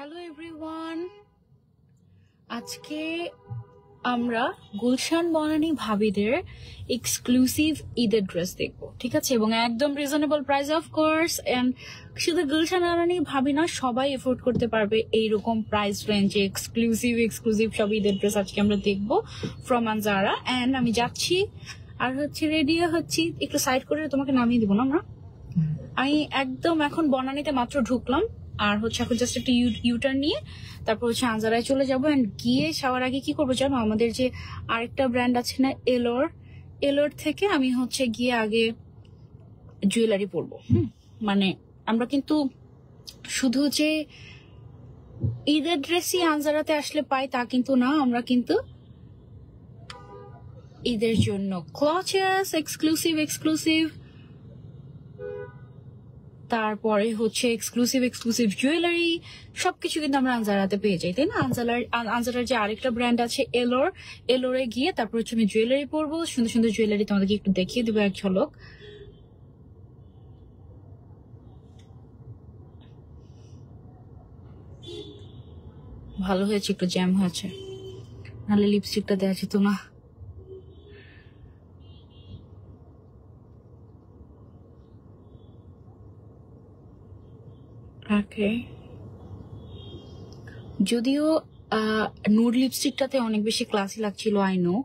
Hello everyone, আজকে আমরা গুলশান বনানী ভাবিদের এক্সক্লুসিভ ঈদের ড্রেস দেখবো, ঠিক আছে? এবং একদম reasonable price of course. And শুধু গুলশান বনানী ভাবি না, সবাই এফোর্ড করতে পারবে এইরকম প্রাইস রেঞ্জে এক্সক্লুসিভ সব ঈদের ড্রেস আজকে আমরা দেখবো ফ্রম আনজারা। এন্ড আমি যাচ্ছি আর রেডি হচ্ছি, একটু সাইড করে তোমাকে নামিয়ে দিব না আমরা। আমি একদম এখন বনানীতে মাত্র ঢুকলাম আর এখন জাস্ট একটা ইউটার্ন নিয়ে তারপর আনজারায় চলে যাবো। এন্ড গিয়ে যাওয়ার আগে কি করবো জানো, আমাদের যে আরেকটা ব্র্যান্ড আছে না এলোর থেকে আমি গিয়ে আগে জুয়েলারি পরবো। মানে আমরা কিন্তু শুধু যে ঈদের ড্রেসই আনজারাতে আসলে পাই তা কিন্তু না, আমরা কিন্তু ঈদের জন্য ক্লচেস এক্সক্লুসিভ, তারপরে এক্সক্লুসিভ জুয়েলারি, সবকিছু কিন্তু আমরা আনজারাতে পেয়ে যাই, তাই না? আনজারার যে আরেকটা ব্র্যান্ড আছে এলোরে গিয়ে তারপর আমি জুয়েলারি পরবো। সুন্দর সুন্দর জুয়েলারি তোমাদেরকে একটু দেখিয়ে দেবো এক ঝলক। ভালো হয়েছে, একটু জ্যাম হয়েছে, নাহলে লিপস্টিকটা দেওয়া যেত না। যদিও নুড লিপস্টিকটাতে অনেক বেশি ক্লাসি লাগছিল, আই নো,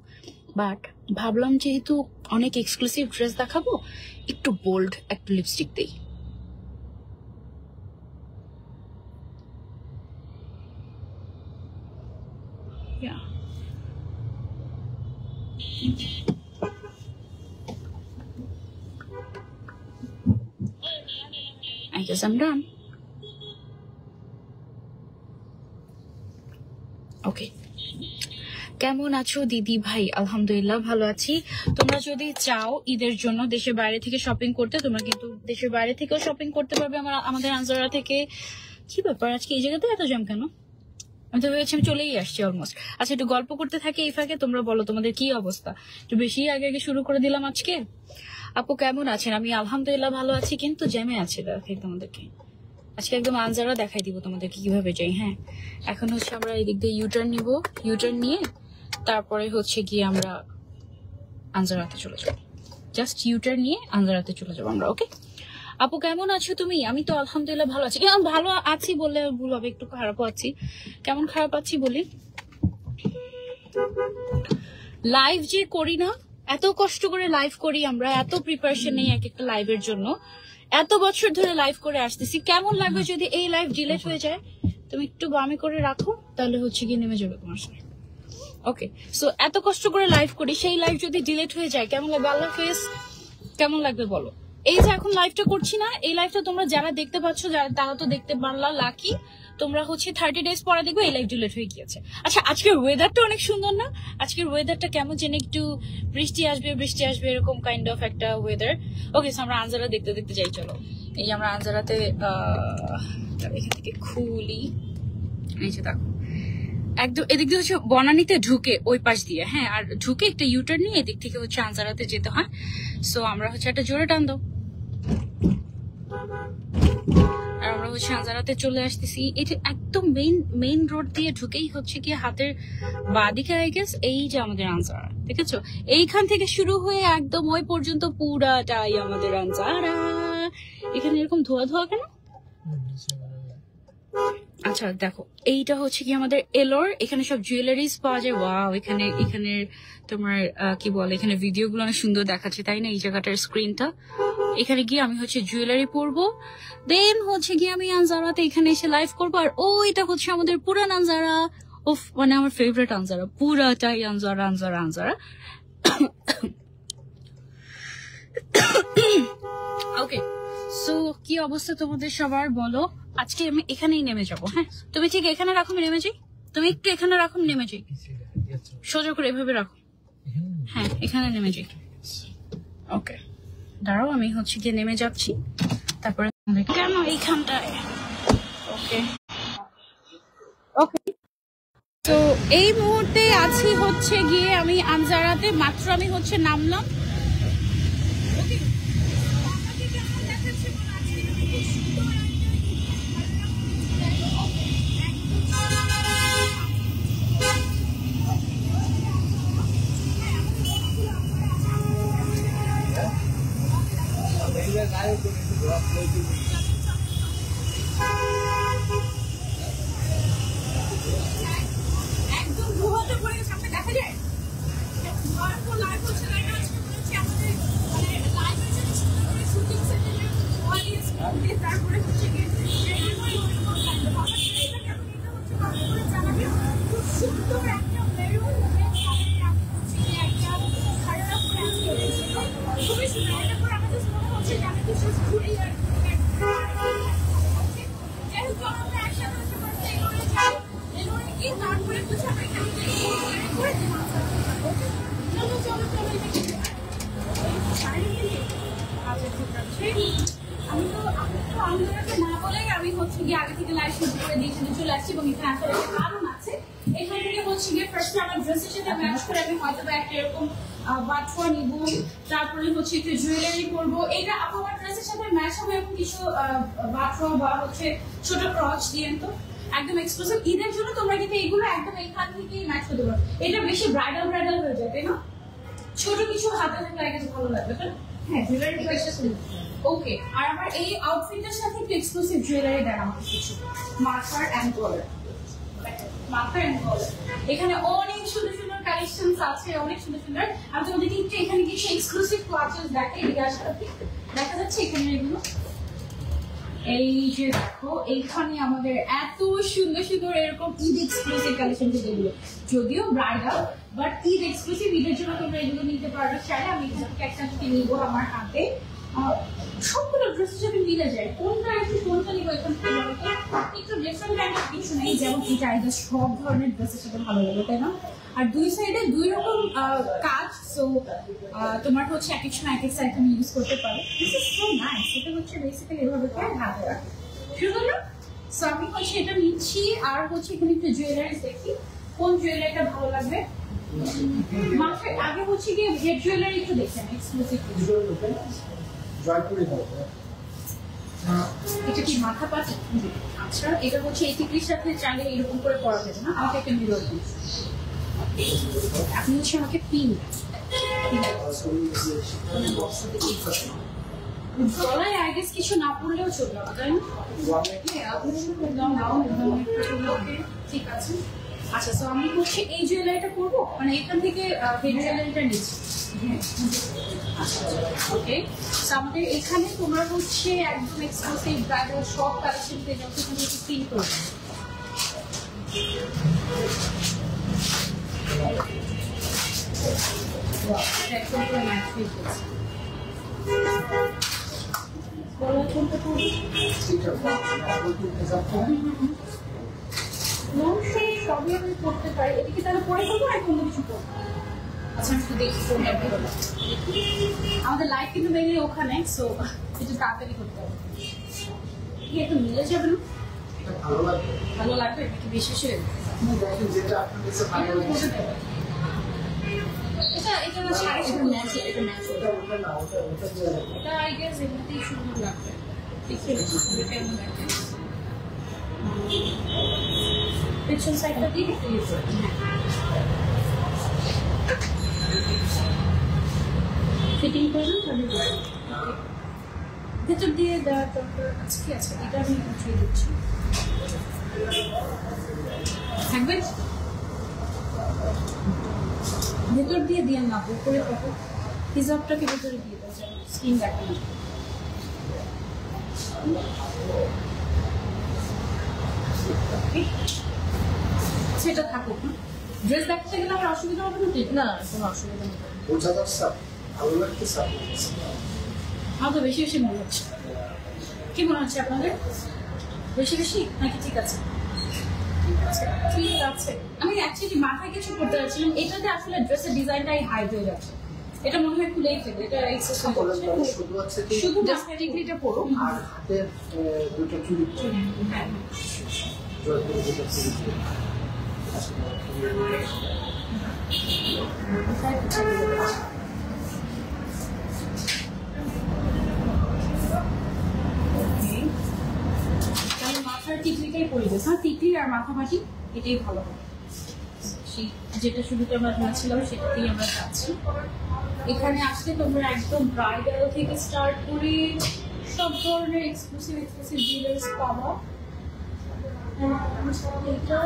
বাট ভাবলাম যেহেতু অনেক এক্সক্লুসিভ ড্রেস দেখাবো, একটু বোল্ড একটা লিপস্টিক দেই। I guess I'm done. ওকে, কেমন আছো দিদি ভাই? আলহামদুলিল্লাহ ভালো আছি। তোমরা যদি চাও ঈদের জন্য দেশের বাইরে থেকে শপিং করতে, তোমরা কিন্তু দেশের বাইরে থেকেও শপিং করতে পারবে আমাদের আনজারা থেকে। কি ব্যাপার আজকে এই জায়গাতে এত জ্যাম কেন? আমি তো ভেবেছি আমি চলেই আসছি অলমোস্ট। আচ্ছা, একটু গল্প করতে থাকি এই ফাঁকে। তোমরা বলো তোমাদের কি অবস্থা? একটু বেশি আগে শুরু করে দিলাম আজকে। আপু কেমন আছেন? আমি আলহামদুলিল্লাহ ভালো আছি, কিন্তু জ্যামে আছে। দেখাই তোমাদেরকে আজকে একদম আনজারা দেখাই দিব তোমাদেরকে কিভাবে যাই। হ্যাঁ, এখন আমরা এদিক দিয়ে ইউটার্ন নিব, ইউটার্ন নিয়ে তারপরে গিয়ে আমরা আনজারাতে চলে যাবো। জাস্ট ইউটার্ন নিয়ে আনজারাতে চলে যাবো আমরা। ওকে আপু কেমন আছো তুমি? আমি তো আলহামদুলিল্লাহ ভালো আছি। কেমন ভালো আছি বললে ভুল হবে, একটু খারাপও আছি। কেমন খারাপ আছি বলি, লাইভ যে করি না, এত কষ্ট করে লাইভ করি আমরা, এত প্রিপারেশন নেই এক একটা লাইভের জন্য, এত বছর ধরে লাইভ করে আসতেছি। কেমন লাগবে যদি এই লাইভ ডিলেট হয়ে যায়? তুমি একটু বামে করে রাখো, তাহলে গিয়ে নেমে যাবে তোমার সাথে। ওকে, সো এত কষ্ট করে লাইভ করি, সেই লাইভ যদি ডিলেট হয়ে যায় কেমন লাগবে? আল্লাহ হাফেজ, কেমন লাগবে বলো? এই যে এখন লাইভটা করছি না, এই লাইভটা তোমরা যারা দেখতে পাচ্ছ তারা তো দেখতে পারলা, লাকি। তোমরা 30 ডেজ পরে দেখবে এই লাইভ ডিলেট হয়ে গিয়েছে। আচ্ছা, আজকের ওয়েদারটা অনেক সুন্দর না? আজকের ওয়েদারটা কেমন যেন একটু বৃষ্টি আসবে এরকম কাইন্ড অফ একটা ওয়েদার। ওকে, সো আমরা আনজারা দেখতে দেখতে যাই। চলো, এই আমরা আনজারাতে এখান থেকে খুলি। এই যে দেখো, একদম এদিক দিয়ে বনানীতে ঢুকে ওই পাশ দিয়ে, হ্যাঁ, আর ঢুকে একটা ইউটার্ন নিয়ে এদিক থেকে আনজারাতে যেতে হয়। সো আমরা একটা জোরে টান দাও আর আমরা আনজারাতে চলে আসতেছি। এটা একদম মেইন রোড দিয়ে ঢুকেই গিয়ে হাতের বাঁদিকে আই গেস এই যে আমাদের আনজারা, ঠিক আছে? এইখান থেকে শুরু হয়ে একদম ওই পর্যন্ত পুরাটাই আমাদের আনজারা। এখানে এরকম ধোয়া কেন? আচ্ছা দেখো, এইটা কি আমাদের এলোর। এখানে সব জুয়েলারিজ পাওয়া যায়। ওয়াও, এখানে তোমার কি বলে, এখানে ভিডিও গুলো অনেক সুন্দর দেখাচ্ছে, তাই না? এই জায়গাটার স্ক্রিনটা, এখানে গিয়ে আমি জুয়েলারি পরবো, দেন গিয়ে আমি আনজারাতে এখানে এসে লাইভ করবো। আর ওইটা আমাদের পুরান আনজারা, ওফ, মানে আমার ফেভারিট আনজারা, পুরাটাই আনজারা। ওকে, সো কি অবস্থা তোমাদের সবার বলো? আজকে আমি এখানেই নেমে যাবো। হ্যাঁ, তুমি ঠিক এখানে রাখো, আমি নেমে যাই। তুমি একটু এখানে রাখো, নেমে যাই, সোজা করে এভাবে রাখো। হ্যাঁ, এখানে নেমে যাই। ওকে, দাঁড়াও, আমি গিয়ে নেমে যাচ্ছি, তারপরে কেন এইখানটায়। ওকে ওকে, তো এই মুহূর্তে আছি গিয়ে আমি আনজারাতে, মাত্র আমি নামলাম। তারপরে হচ্ছে গিয়ে খুব সুন্দর একটা মেরুন খুবই সুন্দর। তারপর আমাদের মনে হচ্ছে যে আমি কিছু ঘুরে যাই আমরা একসাথে হচ্ছে করতে এগোলে যাই এগোলে গিয়ে তারপরে কিছু আমরা এখানে করে দিলাম। চলো চলো চলো এটা কি আচ্ছা ঠিক আছে। আমি তো আপনাকে না বলেই আমি হচ্ছে গিয়ে আগে থেকে লাইভ শুট করে দিয়ে চলে আসছি এবং এখানে আসলে কারণ আছে। এখান থেকে হচ্ছে গিয়ে ফার্স্টে আমার ড্রেসের সাথে ম্যাচ করে আমি হয়তো বা একটা এরকম বাটফোয়া নিব, তারপরে হচ্ছে একটু জুয়েলারি করবো। এটা আমার ড্রেসের সাথে ম্যাচ হবে এবং কিছু বাটফোয়া বা হচ্ছে ছোট ক্রচ দিয়ে তো একদম এক্সক্লুসিভ ঈদের জন্য তোমরা কিন্তু এইগুলো একদম এখান থেকেই ম্যাচ করতে পারো। এটা বেশি ব্রাইডাল ব্রাইডাল হয়ে যায় তাই না? ছোট কিছু হাতে থাকলে একটু ভালো লাগবে তাই? হ্যাঁ জুয়েলারি ওকে। আর আমার এই আউটফিটের সাথে একটু এক্সক্লুসিভ জুয়েলারি দেন আমাকে কিছু marker and colour. Marker and colour এখানে অনেক সুন্দর সুন্দর কালেকশনস আছে, অনেক সুন্দর সুন্দর। আমি তোমাদেরকে একটু এখানে কিছু এক্সক্লুসিভ ক্লাচেস দেখাই। দেখা যাচ্ছে এখানে এগুলো, এই যে দেখো এইখানে আমাদের এত সুন্দর সুন্দর এরকম ঈদ এক্সক্লুসিভ কালেকশন যেগুলো যদিও ব্রাইডাল বাট ঈদ এক্সক্লুসিভ, ঈদের জন্য তোমরা এগুলো নিতে পারবে চাইলে। আমি এখান থেকে একটা নিবো আমার হাতে, সবগুলো ড্রেসের সাথে মিলে যায়। কোনটা একটু কোনটা নিবো এখান থেকে বলতো একটু ডিফারেন্ট টাইপের কিছু নেই, যেমন এটা আইডিয়া সব ধরনের ড্রেসের সাথে ভালো লাগে তাই না? আর দুই সাইডে দুই রকম কাজ, সো তোমার হচ্ছে এক এক সময় এক এক সাইড তুমি ইউজ করতে পারো। This is so nice. এটা হচ্ছে বেসিক্যালি এভাবে করে হাতে রাখে শুরু করলাম। সো আমি হচ্ছে এটা নিচ্ছি আর হচ্ছে এখানে একটু জুয়েলারি দেখি কোন জুয়েলারিটা ভালো লাগবে। মাথায় আগে হচ্ছে গিয়ে হেড জুয়েলারি একটু দেখছেন এক্সক্লুসিভ। এটা কি মাথা পাটি? আচ্ছা এটা হচ্ছে এই টিকলির সাথে চাইলে এরকম করে পরা যাবে না? আমাকে একটা মিরর দিন। আপনি হচ্ছে আমাকে পিন গলায় আই গেস কিছু না পড়লেও চলবে তাই না? ঠিক আছে। আচ্ছা তো আমি হচ্ছে এই জুয়েলারিটা করবো, মানে এখান থেকে হেড জুয়েলারিটা নিচ্ছি। ওকে আমাদের এখানে তোমরা হচ্ছে একদম এক্সক্লুসিভ ব্রাইডাল সব কালেকশন পেয়ে যাও, সেখানে একটু পিন করবে। একদম পুরো ম্যাচ ফিট করছে। গলায় কোনটা করবো? সবই আমি করতে পারি। এদিকে তাহলে পরে করবো আর কোনো কিছু করবো? আচ্ছা আমি একটু দেখি কোনটা ভালো লাগে। আমাদের লাইফ কিন্তু মেনলি ওখানে, সো একটু তাড়াতাড়ি করতে হবে। কি একটু মিলে যাবে না? ভালো লাগবে নাকি বিশেষ হয়ে এটা এটা শাড়ি শুধু ম্যাচ, এটা ম্যাচ এটা আই গেস এমনিতেই সুন্দর লাগবে। দেখি কেমন লাগবে। পেছন সাইডটা দিয়ে ফিটিং করবেন তাহলে ভেতর দিয়ে দেওয়ার দরকার আছে কি? আছে এটা আমি উঠিয়ে দিচ্ছি। থাকবে ভেতর দিয়ে দিয়ে না উপরে পাবো হিজাবটাকে ভেতরে দিয়ে দেওয়া যাবে, স্কিন দেখা না। সেটা থাকুক। ড্রেস দেখতে গেলে আমার অসুবিধা হবে না? ঠিক না, কোনো অসুবিধা নেই। আমার তো বেশি বেশি মনে হচ্ছে। কি মনে হচ্ছে আপনাদের? বেশি বেশি নাকি ঠিক আছে? ঠিক আছে। আমি অ্যাকচুয়ালি মাথায় কিছু করতে যাচ্ছিলাম, এটাতে আসলে ড্রেসের ডিজাইনটাই হাইড হয়ে যাচ্ছে। এটা মনে হয় খুলেই ফেলবে, এটা এক্সেসরি শুধু মাথায় ডিগ্রিটা পড়ো আর হাতের দুটো চুড়ি। হ্যাঁ মাথার টিকলিটাই পড়ে গেছে। হ্যাঁ টিকলি আর মাথা মাটি এটাই ভালো হবে। যেটা শুরুতে আমরা ধরেছিলাম সেটাতেই আমরা যাচ্ছি। এখানে আসলে তোমরা একদম ব্রাইডাল থেকে স্টার্ট করে সব ধরনের এক্সক্লুসিভ জুয়েলারিস পাবো। এটা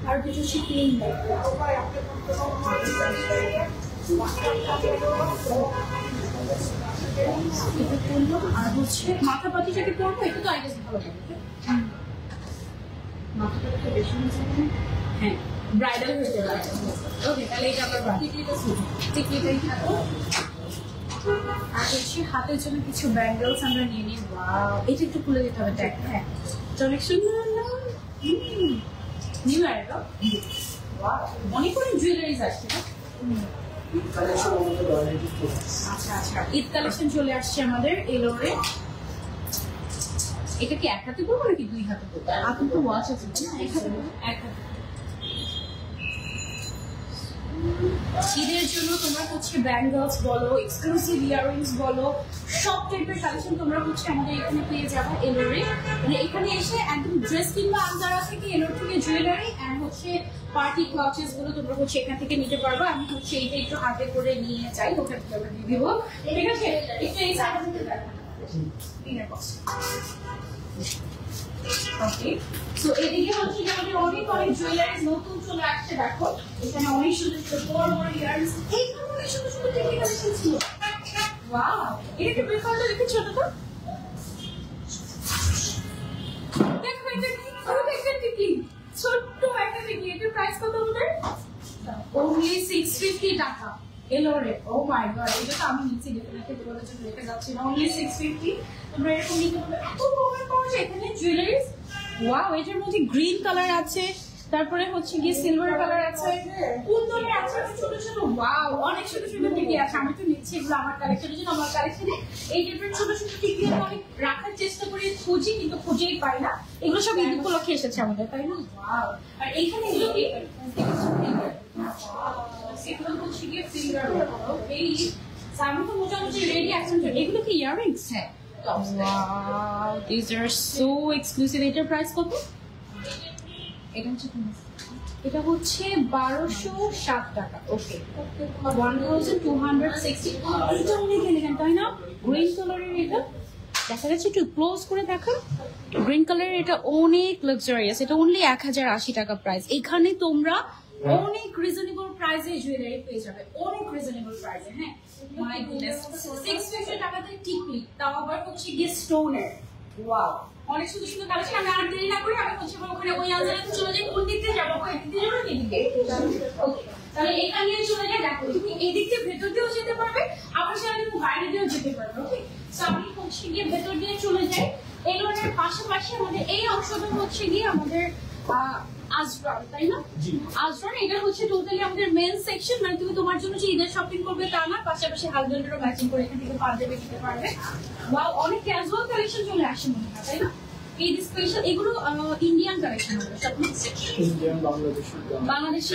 আর কিছু শিপিং এটা করলাম। আর হচ্ছে মাথা পাতি যেটা করবো এটা তো আই গেস ভালো হবে। মাথা পাতিটা বেশি হয়ে যাবে। হ্যাঁ, ব্রাইডাল হয়ে যাবে। ওকে, তাহলে এটা আবার টিকলিটাই থাকো। আর হচ্ছে হাতের জন্য কিছু ব্যাঙ্গেলস আমরা নিয়ে নিই। ওয়াও, এটা একটু খুলে দিতে হবে। দেখ, হ্যাঁ, অনেক সুন্দর না? নিউ আইডা। ওয়াও, অনেক অনেক জুয়েলারিজ আসছে না? আচ্ছা আচ্ছা, ঈদ কালেকশন চলে আসছে আমাদের এলোরে। এটা কি এক হাতে করবো নাকি দুই হাতে করবো? এখন তো ওয়াচ আছে না, এক হাতে। ঈদের জন্য তোমরা হচ্ছে ব্যাঙ্গলস বলো, এক্সক্লুসিভ ইয়াররিংস বলো, সব টাইপের কালেকশন তোমরা হচ্ছে আমাদের এখানে পেয়ে যাবে এলোরে। মানে এখানে এসে একদম ড্রেস কিংবা আনজারা থেকে এলোর থেকে জুয়েলারি এন্ড হচ্ছে পার্টি ক্লাচেস গুলো তোমরা হচ্ছে এখান থেকে নিতে পারবে। আমি হচ্ছে এইটা একটু হাতে করে নিয়ে যাই, ওখান থেকে আমরা দিয়ে দেবো। ঠিক আছে, একটু এই সাইড থেকে দেখান। ওকে, সো এদিকে হচ্ছে আমাদের অনেক অনেক জুয়েলারিজ নতুন চলে আসছে। দেখো এখানে অনেক সুন্দর সুন্দর বড় বড় ইয়াররিংস, এইখানে অনেক সুন্দর সুন্দর টেকনিক্যাল ছিল। ওয়াও, এটা কি ব্রেকআউটে দেখে ছোট তো? দেখো এটা কি ছোট একটা টিকলি, ছোট্ট একটা টিকলি। এটার প্রাইস কত আমাদের? only 650 টাকা এলোরে। ও মাই গড, এটা তো আমি নিচে ডেফিনেটলি বলার জন্য রেখে যাচ্ছি না। only 650 তোমরা এরকম নিতে পারবে। এত কমে পাওয়া যায় এখানে জুয়েলারিজ। ওয়াও, এটার মধ্যে গ্রিন কালার আছে, তারপরে হচ্ছে গিয়ে সিলভার কালার আছে, কুন্দনের আছে ছোট ছোট। ওয়াও, অনেক ছোট ছোট টিকলি আছে। আমি তো নিচ্ছি এগুলো আমার কালেকশনের জন্য। আমার কালেকশনে এই টাইপের ছোট ছোট টিকলি আমি অনেক রাখার চেষ্টা করি, খুঁজি কিন্তু খুঁজেই পাই না। এগুলো সব ঈদ উপলক্ষে এসেছে আমাদের, তাই না? ওয়াও, আর এইখানে এগুলো কি এগুলো হচ্ছে গিয়ে ফিঙ্গার। এই আমি তো মোটামুটি রেডি এখন। এগুলো কি ইয়াররিংস? হ্যাঁ। Wow, these are so exclusive. এটার প্রাইস কত? এটা হচ্ছে 1207 টাকা। ওকে, 1260। এটা অনেক এলিগেন্ট, তাই না? গ্রিন কালারের এটা দেখা যাচ্ছে, একটু ক্লোজ করে দেখো। গ্রিন কালারের এটা অনেক লাক্সারিয়াস। এটা অনলি 1080 টাকা প্রাইস। এখানে তোমরা অনেক রিজনেবল প্রাইসে জুয়েলারি পেয়ে যাবে, অনেক রিজনেবল প্রাইসে। হ্যাঁ, মাই গুডনেস, 650 টাকাতে টিকলি, তাও আবার হচ্ছে গিয়ে স্টোনের। ওয়াও, অনেক সুন্দর সুন্দর কালেকশন। আমি আর দেরি না করি, আমি হচ্ছে ওখানে ওই আনজারাতে চলে যাই। কোন দিক দিয়ে যাবো? ওই দিক দিয়ে যাবো না এদিকে? ওকে, তাহলে এখানে চলে যাই। দেখো তুমি এই দিক দিয়ে ভেতর দিয়েও যেতে পারবে, আবার চাইলে তুমি বাইরে দিয়েও যেতে পারবে। ওকে, সো আমি হচ্ছে গিয়ে ভেতর দিয়ে চলে যাই। এগুলোর পাশাপাশি আমাদের এই অংশটা হচ্ছে গিয়ে আমাদের আজরান, তাই না? আজরান, এটা হচ্ছে টোটালি আমাদের মেন সেকশন। মানে তুমি তোমার জন্য যে ঈদের শপিং করবে তা না, পাশাপাশি হাজবেন্ডেরও ম্যাচিং করে এখান থেকে পাঞ্জাবি নিতে পারবে। ওয়াও, অনেক ক্যাজুয়াল কালেকশন চলে আসে মনে হয়, তাই না? এই স্পেশাল এগুলো ইন্ডিয়ান কালেকশন হবে, ইন্ডিয়ান বাংলাদেশি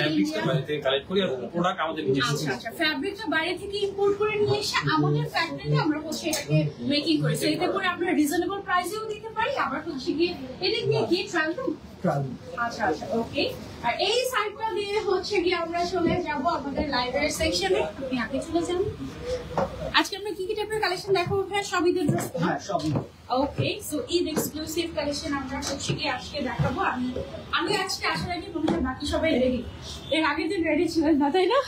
আচ্ছা আচ্ছা, ফ্যাব্রিকটা বাইরে থেকে ইম্পোর্ট করে নিয়ে এসে আমাদের ফ্যাক্টরিতে আমরা হচ্ছে এটাকে মেকিং করি। তো এতে করে আমরা রিজনেবল প্রাইসেও দিতে পারি, আবার হচ্ছে গিয়ে এটা কি ট্রাভেল। আচ্ছা আচ্ছা, ওকে। আর এই সাইডটা দিয়ে হচ্ছে গিয়ে আমরা চলে যাব আমাদের লাইব্রেরি সেকশনে। আপনি আগে চলে যান। আজকে আমরা কি কি টাইপের কালেকশন দেখাবো? সব ঈদের ড্রেস। হ্যাঁ, সব। ওকে, সো ঈদ এক্সক্লুসিভ কালেকশন আমরা হচ্ছে গিয়ে আজকে দেখাবো। আমি আজকে আসার আগে মনে হয় বাকি সবাই রেডি। এর আগের দিন রেডি ছিলেন না, তাই না?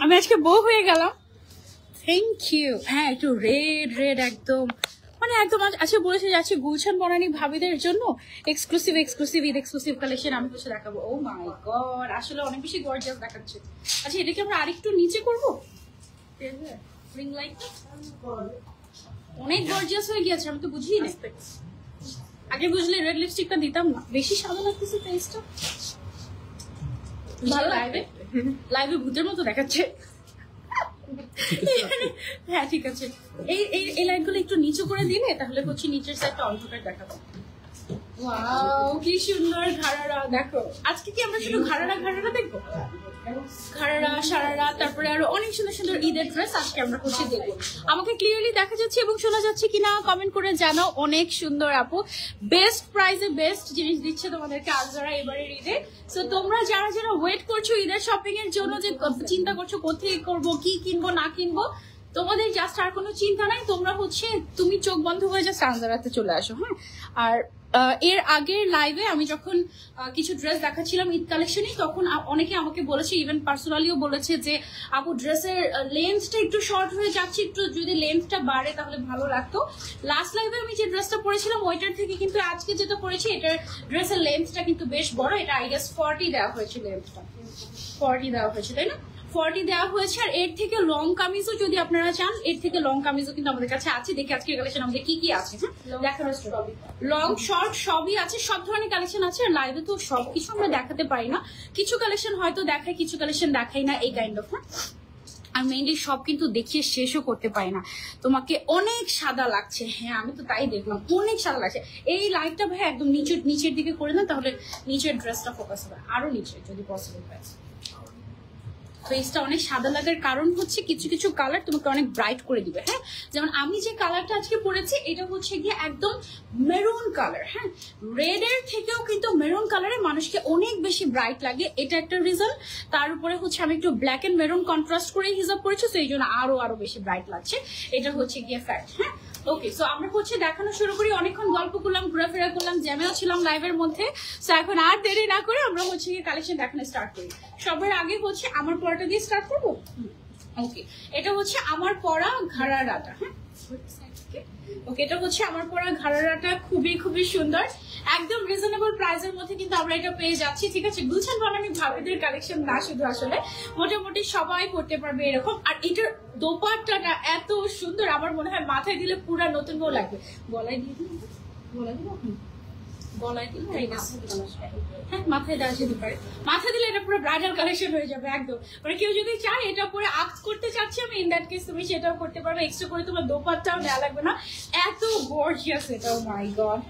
আমি আজকে বউ হয়ে গেলাম। Thank you. হ্যাঁ, একটু রেড রেড একদম, মানে একদম। আচ্ছা, বলেছে যাচ্ছে গুলশান বনানী ভাবিদের জন্য এক্সক্লুসিভ ঈদ এক্সক্লুসিভ কালেকশন আমি কিছু দেখাবো। ও মাই গড, আসলে অনেক বেশি গর্জিয়াস দেখাচ্ছে। আচ্ছা, এটাকে আমরা আরেকটু নিচে করবো। রিং লাইট অনেক গর্জিয়াস হয়ে গিয়েছে, আমি তো বুঝিই না। আগে বুঝলে রেড লিপস্টিকটা দিতাম না। বেশি সাদা লাগতেছে ফেসটা। ভালো লাইভে ভূতের মতো দেখাচ্ছে। হ্যাঁ, ঠিক আছে। এই লাইনগুলো একটু নিচু করে দিলে তাহলে হচ্ছে নিচের সাইডটা অন্ধকার দেখাবো। ওয়াও, কি সুন্দর ঘাড়ারা। দেখো আজকে কি আমরা শুধু ঘাড়ারা দেখবো? ঘাড়ারা, সারারা, তারপরে আরো অনেক সুন্দর সুন্দর ঈদের ড্রেস আজকে আমরা হচ্ছে দেখবো। আমাকে ক্লিয়ারলি দেখা যাচ্ছে এবং শোনা যাচ্ছে কিনা কমেন্ট করে জানাও। অনেক সুন্দর আপু, বেস্ট প্রাইসে বেস্ট জিনিস দিচ্ছে তোমাদেরকে আজরা এবারের ঈদে। সো তোমরা যারা যারা ওয়েট করছো ঈদের শপিং এর জন্য, যে চিন্তা করছো কোথায় করবো, কি কিনবো না কিনবো, তোমাদের জাস্ট আর কোনো চিন্তা নাই, তোমরা হচ্ছে তুমি চোখ বন্ধ হয়ে জাস্ট আনজারাতে চলে আসো। হ্যাঁ, আর এর আগের লাইভে আমি যখন কিছু ড্রেস দেখাচ্ছিলাম ঈদ কালেকশনই, তখন অনেকে আমাকে বলেছে, ইভেন পার্সোনালিও বলেছে যে আপু ড্রেসের লেন্থটা একটু শর্ট হয়ে যাচ্ছে, একটু যদি লেন্থটা বাড়ে তাহলে ভালো লাগতো। লাস্ট লাইভে আমি যে ড্রেসটা পরেছিলাম ওইটার থেকে কিন্তু আজকে যেটা পরেছি এটার ড্রেসের লেন্থটা কিন্তু বেশ বড়। এটা আই গেস 40 দেওয়া হয়েছে, লেন্থটা 40 দেওয়া হয়েছে, তাই না? 40 দেওয়া হয়েছে। আর এর থেকে লং কামিজও যদি আপনারা চান, এর থেকে লং কামিজও কিন্তু আমাদের কাছে আছে। দেখি আজকের কালেকশন আমাদের কি কি আছে। দেখানো লং শর্ট সবই আছে, সব ধরনের কালেকশন আছে। আর লাইভে তো সবকিছু আমরা দেখাতে পারি না, কিছু কালেকশন হয়তো দেখাই, কিছু কালেকশন দেখাই না, এই কাইন্ড অফ। আর মেইনলি সব কিন্তু দেখিয়ে শেষও করতে পারি না। তোমাকে অনেক সাদা লাগছে, হ্যাঁ আমি তো তাই দেখলাম, অনেক সাদা লাগছে। এই লাইটটা ভাই একদম নিচের দিকে করে না, তাহলে নিচের ড্রেসটা ফোকাস হবে, আরো নিচে যদি পসিবল হয়। ফেসটা অনেক সাদা লাগার কারণ হচ্ছে কিছু কিছু কালার তোমাকে অনেক ব্রাইট করে দিবে। হ্যাঁ, যেমন আমি যে কালারটা আজকে পরেছি এটা হচ্ছে গিয়ে একদম মেরুন কালার। হ্যাঁ, রেড এর থেকেও কিন্তু মেরুন কালারে মানুষকে অনেক বেশি ব্রাইট লাগে, এটা একটা রিজন। তার উপরে হচ্ছে আমি একটু ব্ল্যাক এন্ড মেরুন কন্ট্রাস্ট করে হিসাব করেছি, তো এই জন্য আরো বেশি ব্রাইট লাগছে। এটা হচ্ছে গিয়ে ফ্যাক্ট। হ্যাঁ, ওকে, সো আমরা হচ্ছে দেখানো শুরু করি। অনেকক্ষণ গল্প করলাম, ঘোরাফেরা করলাম, জ্যামেও ছিলাম লাইভের মধ্যে। সো এখন আর দেরি না করে আমরা হচ্ছে কালেকশন দেখানো স্টার্ট করি। সবার আগে হচ্ছে আমার পরাটা দিয়ে স্টার্ট করবো। ওকে, এটা হচ্ছে আমার পরা ঘাড়ারাটা। হ্যাঁ, ওকে, এটা হচ্ছে আমার পরা ঘাড়ারাটা, খুবই সুন্দর, একদম রিজনেবল প্রাইসের মধ্যে কিন্তু আমরা এটা পেয়ে যাচ্ছি। ঠিক আছে, গুলশান বানানি ভাবিদের কালেকশন না শুধু, আসলে মোটামুটি সবাই পড়তে পারবে এরকম। আর এটার দোপাট্টাটা এত সুন্দর, আমার মনে হয় মাথায় দিলে পুরো নতুন বউ লাগবে। গলায় দিয়ে দিন, গলায় দিব, গলায় দিলে হ্যাঁ মাথায় দেওয়া যেতে পারে। মাথায় দিলে এটা পুরো ব্রাইডাল কালেকশন হয়ে যাবে একদম। মানে কেউ যদি চায় এটা পরে আক্ট করতে চাচ্ছি আমি, ইন দ্যাট কেস তুমি সেটাও করতে পারবে, এক্সট্রা করে তোমার দোপাট্টাও নেওয়া লাগবে না। এত গর্জিয়াস এটা, ও মাই গড।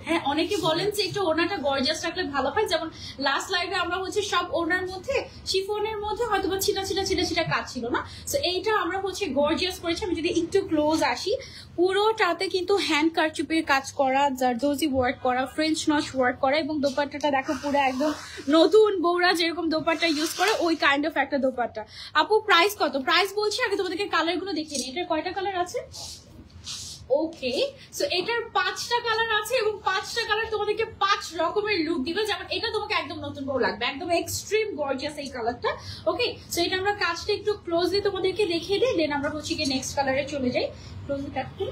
হ্যাঁ, অনেকে বলেন যে একটু ওনাটা গর্জিয়াস রাখলে ভালো হয়। যেমন লাস্ট লাইভে আমরা হচ্ছে সব ওনার মধ্যে শিফনের মধ্যে হয়তো বা ছিটা কাজ ছিল না, তো এইটা আমরা হচ্ছে গর্জিয়াস করেছি। আমি যদি একটু ক্লোজ আসি, পুরোটাতে কিন্তু হ্যান্ড কারচুপির কাজ করা, জারদোজি ওয়ার্ক করা, ফ্রেঞ্চ নচ ওয়ার্ক করা, এবং দোপাট্টাটা দেখো পুরো একদম নতুন বউরা যেরকম দোপাট্টা ইউজ করে ওই কাইন্ড অফ একটা দোপাট্টা। আপু প্রাইস কত? প্রাইস বলছি, আগে তোমাদেরকে কালার গুলো দেখিয়ে নিই। এটার কয়টা কালার আছে? ওকে, সো এটার 5টা কালার আছে, এবং 5টা কালার তোমাদেরকে 5 রকমের লুক দিবে। যেমন এটা তোমাকে একদম নতুন বউ লাগবে, একদম এক্সট্রিম গর্জিয়াস এই কালারটা। ওকে, সো এটা আমরা কাজটা একটু ক্লোজলি তোমাদেরকে দেখিয়ে দিই, দেন আমরা হচ্ছে কি নেক্সট কালারে চলে যাই। ক্লোজলি দেখো,